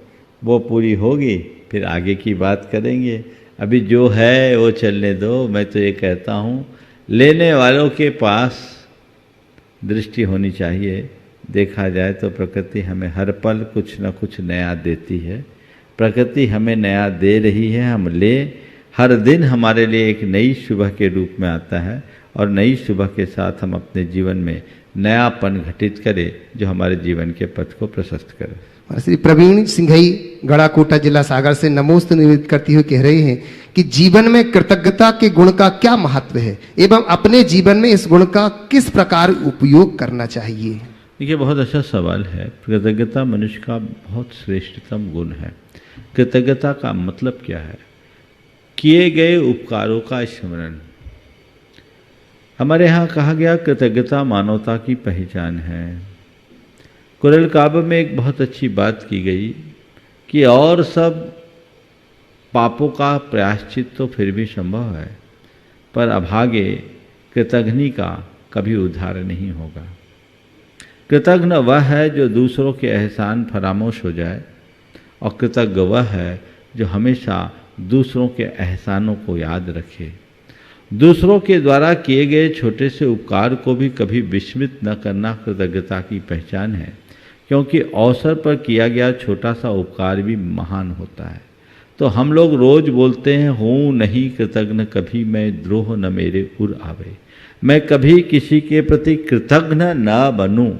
वो पूरी होगी फिर आगे की बात करेंगे। अभी जो है वो चलने दो। मैं तो ये कहता हूँ लेने वालों के पास दृष्टि होनी चाहिए। देखा जाए तो प्रकृति हमें हर पल कुछ न कुछ नया देती है। प्रकृति हमें नया दे रही है, हम ले। हर दिन हमारे लिए एक नई सुबह के रूप में आता है, और नई सुबह के साथ हम अपने जीवन में नयापन घटित करें जो हमारे जीवन के पथ को प्रशस्त करे। श्री प्रवीण सिंघई, गढ़ाकोटा, जिला सागर से नमोस्तु निवेदित करते हुए कह रहे हैं कि जीवन में कृतज्ञता के गुण का क्या महत्व है एवं अपने जीवन में इस गुण का किस प्रकार उपयोग करना चाहिए। देखिए, बहुत अच्छा सवाल है। कृतज्ञता मनुष्य का बहुत श्रेष्ठतम गुण है। कृतज्ञता का मतलब क्या है? किए गए उपकारों का स्मरण। हमारे यहाँ कहा गया कृतज्ञता मानवता की पहचान है। कुरल काव्य में एक बहुत अच्छी बात की गई कि और सब पापों का प्रायश्चित तो फिर भी संभव है, पर अभागे कृतघ्नि का कभी उद्धार नहीं होगा। कृतघ्न वह है जो दूसरों के एहसान फरामोश हो जाए, और कृतज्ञ वह है जो हमेशा दूसरों के एहसानों को याद रखे। दूसरों के द्वारा किए गए छोटे से उपकार को भी कभी विस्मृत न करना कृतज्ञता की पहचान है, क्योंकि अवसर पर किया गया छोटा सा उपकार भी महान होता है। तो हम लोग रोज बोलते हैं, हूँ नहीं कृतज्ञ कभी मैं द्रोह न मेरे उर आवे, मैं कभी किसी के प्रति कृतज्ञ न बनूं।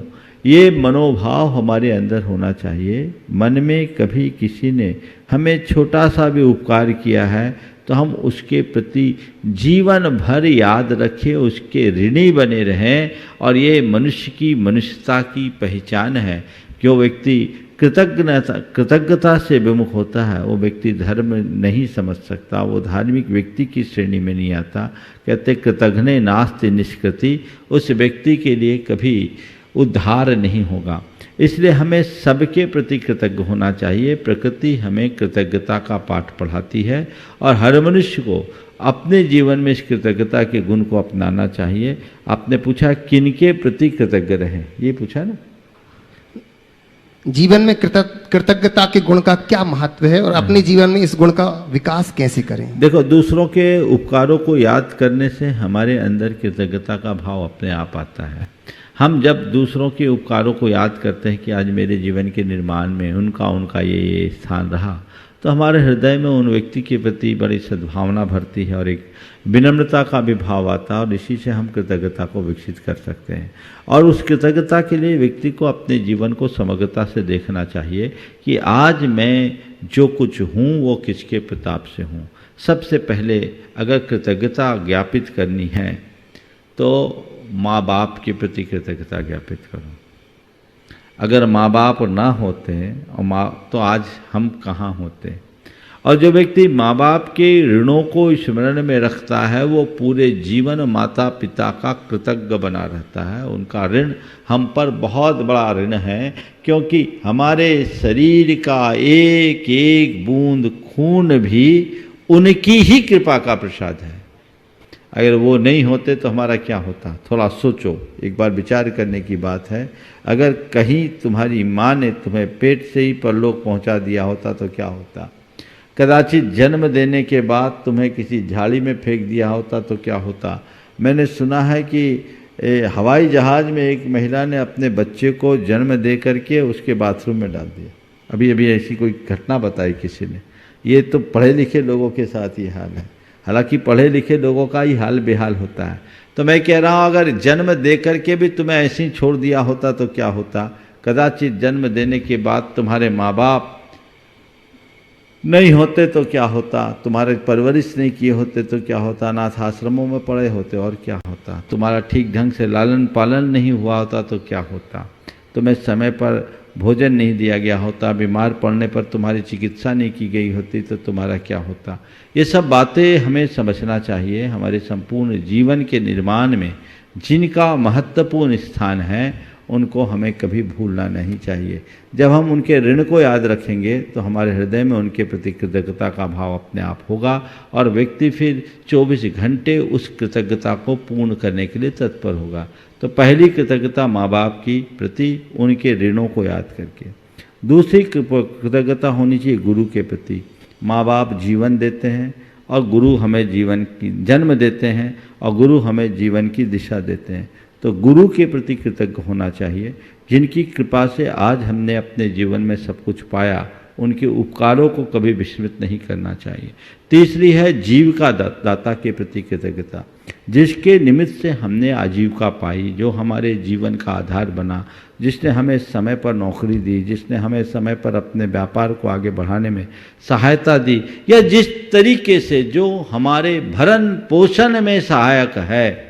ये मनोभाव हमारे अंदर होना चाहिए। मन में कभी किसी ने हमें छोटा सा भी उपकार किया है तो हम उसके प्रति जीवन भर याद रखें, उसके ऋणी बने रहें। और ये मनुष्य की मनुष्यता की पहचान है। जो व्यक्ति कृतज्ञता से विमुख होता है वो व्यक्ति धर्म नहीं समझ सकता, वो धार्मिक व्यक्ति की श्रेणी में नहीं आता। कहते कृतघ्ने नास्ति निष्कृति, उस व्यक्ति के लिए कभी उद्धार नहीं होगा। इसलिए हमें सबके प्रति कृतज्ञ होना चाहिए। प्रकृति हमें कृतज्ञता का पाठ पढ़ाती है और हर मनुष्य को अपने जीवन में इस कृतज्ञता के गुण को अपनाना चाहिए। आपने पूछा किनके प्रति कृतज्ञ रहें, ये पूछा ना। जीवन में कृतज्ञता के गुण का क्या महत्व है और अपने जीवन में इस गुण का विकास कैसे करें। देखो, दूसरों के उपकारों को याद करने से हमारे अंदर कृतज्ञता का भाव अपने आप आता है। हम जब दूसरों के उपकारों को याद करते हैं कि आज मेरे जीवन के निर्माण में उनका ये स्थान रहा, तो हमारे हृदय में उन व्यक्ति के प्रति बड़ी सद्भावना भरती है और एक विनम्रता का भी भाव आता है, और इसी से हम कृतज्ञता को विकसित कर सकते हैं। और उस कृतज्ञता के लिए व्यक्ति को अपने जीवन को समग्रता से देखना चाहिए कि आज मैं जो कुछ हूँ वो किसके प्रताप से हूँ। सबसे पहले अगर कृतज्ञता ज्ञापित करनी है तो माँ बाप के प्रति कृतज्ञता ज्ञापित करो। अगर माँ बाप ना होते और तो आज हम कहाँ होते। और जो व्यक्ति माँ बाप के ऋणों को स्मरण में रखता है वो पूरे जीवन माता पिता का कृतज्ञ बना रहता है। उनका ऋण हम पर बहुत बड़ा ऋण है, क्योंकि हमारे शरीर का एक एक बूंद खून भी उनकी ही कृपा का प्रसाद है। अगर वो नहीं होते तो हमारा क्या होता? थोड़ा सोचो, एक बार विचार करने की बात है। अगर कहीं तुम्हारी माँ ने तुम्हें पेट से ही परलोक पहुंचा दिया होता तो क्या होता? कदाचित जन्म देने के बाद तुम्हें किसी झाड़ी में फेंक दिया होता तो क्या होता? मैंने सुना है कि हवाई जहाज़ में एक महिला ने अपने बच्चे को जन्म दे करके उसके बाथरूम में डाल दिया। अभी अभी ऐसी कोई घटना बताई किसी ने। ये तो पढ़े लिखे लोगों के साथ ही हाल है। हालांकि पढ़े लिखे लोगों का ही हाल बेहाल होता है। तो मैं कह रहा हूँ, अगर जन्म दे करके भी तुम्हें ऐसे ही छोड़ दिया होता तो क्या होता? कदाचित जन्म देने के बाद तुम्हारे माँ बाप नहीं होते तो क्या होता? तुम्हारे परवरिश नहीं किए होते तो क्या होता? अनाथ आश्रमों में पड़े होते और क्या होता? तुम्हारा ठीक ढंग से लालन पालन नहीं हुआ होता तो क्या होता? तुम्हें समय पर भोजन नहीं दिया गया होता, बीमार पड़ने पर तुम्हारी चिकित्सा नहीं की गई होती तो तुम्हारा क्या होता? ये सब बातें हमें समझना चाहिए। हमारे संपूर्ण जीवन के निर्माण में जिनका महत्वपूर्ण स्थान है उनको हमें कभी भूलना नहीं चाहिए। जब हम उनके ऋण को याद रखेंगे तो हमारे हृदय में उनके प्रति कृतज्ञता का भाव अपने आप होगा और व्यक्ति फिर 24 घंटे उस कृतज्ञता को पूर्ण करने के लिए तत्पर होगा। तो पहली कृतज्ञता माँ बाप की प्रति उनके ऋणों को याद करके। दूसरी कृतज्ञता होनी चाहिए गुरु के प्रति। माँ बाप जीवन देते हैं और गुरु हमें जीवन की जन्म देते हैं और गुरु हमें जीवन की दिशा देते हैं। तो गुरु के प्रति कृतज्ञ होना चाहिए, जिनकी कृपा से आज हमने अपने जीवन में सब कुछ पाया। उनके उपकारों को कभी विस्मृत नहीं करना चाहिए। तीसरी है जीव का दाता के प्रति कृतज्ञता, जिसके निमित्त से हमने आजीविका पाई, जो हमारे जीवन का आधार बना, जिसने हमें समय पर नौकरी दी, जिसने हमें समय पर अपने व्यापार को आगे बढ़ाने में सहायता दी, या जिस तरीके से जो हमारे भरण पोषण में सहायक है,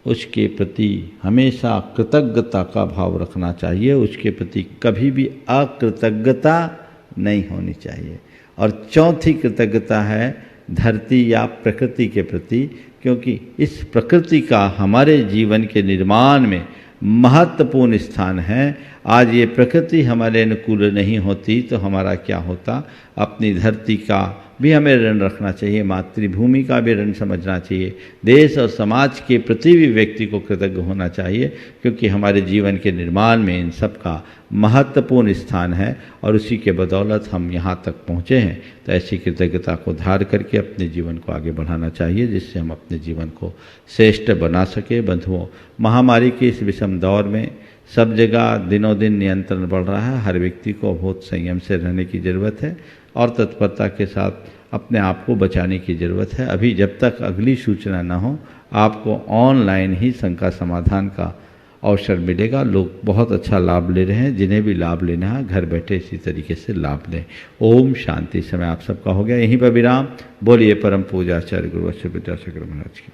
उसके प्रति हमेशा कृतज्ञता का भाव रखना चाहिए। उसके प्रति कभी भी अकृतज्ञता नहीं होनी चाहिए। और चौथी कृतज्ञता है धरती या प्रकृति के प्रति, क्योंकि इस प्रकृति का हमारे जीवन के निर्माण में महत्वपूर्ण स्थान है। आज ये प्रकृति हमारे अनुकूल नहीं होती तो हमारा क्या होता? अपनी धरती का भी हमें ऋण रखना चाहिए, मातृभूमि का भी ऋण समझना चाहिए, देश और समाज के प्रति भी व्यक्ति को कृतज्ञ होना चाहिए, क्योंकि हमारे जीवन के निर्माण में इन सब का महत्वपूर्ण स्थान है और उसी के बदौलत हम यहाँ तक पहुँचे हैं। तो ऐसी कृतज्ञता को धार करके अपने जीवन को आगे बढ़ाना चाहिए, जिससे हम अपने जीवन को श्रेष्ठ बना सके। बंधुओं, महामारी के इस विषम दौर में सब जगह दिनों दिन नियंत्रण बढ़ रहा है। हर व्यक्ति को बहुत संयम से रहने की ज़रूरत है और तत्परता के साथ अपने आप को बचाने की ज़रूरत है। अभी जब तक अगली सूचना न हो, आपको ऑनलाइन ही शंका समाधान का अवसर मिलेगा। लोग बहुत अच्छा लाभ ले रहे हैं। जिन्हें भी लाभ लेना है घर बैठे इसी तरीके से लाभ लें। ओम शांति। समय आप सबका हो गया। यहीं पर विराम। बोलिए परम पूजाचार्य गुरु वशिष्ठ विद्यासागर महाराज की।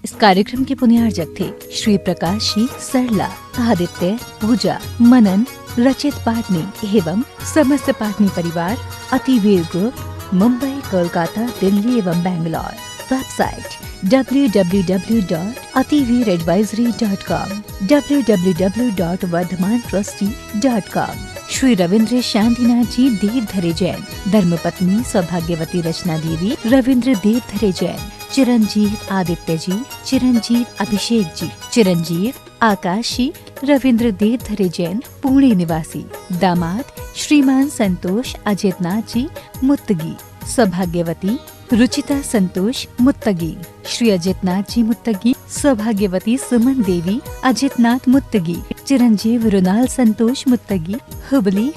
इस कार्यक्रम के पुण्यार्जक थे श्री प्रकाश जी सरला, आदित्य, पूजा, मनन, रचित पाटनी एवं समस्त पाटनी परिवार, अतिवीर ग्रुप, मुंबई, कोलकाता, दिल्ली एवं Bangalore. Website www.ativeeradvisory.com, www.vardhamantrusty.com। Shri Ravindra Shantinath ji Devdhare Jain, धर्मपत्नी सौभाग्यवती रचना देवी, रविंद्र देवधरे जैन, चिरंजीव आदित्य जी, चिरंजीव अभिषेक जी, चिरंजीव आकाश जी, रविंद्र देवधरे जैन, पुणे निवासी, दामाद श्रीमान संतोष अजितनाथ जी मुत्तगी, सौभाग्यवती रुचिता संतोष मुत्तगी, श्री अजितनाथ जी मुत्तगी, सौभाग्यवती सुमन देवी अजितनाथ मुत्तगी, चिरंजीव रुनाल संतोष मुत्तगी, हुबली।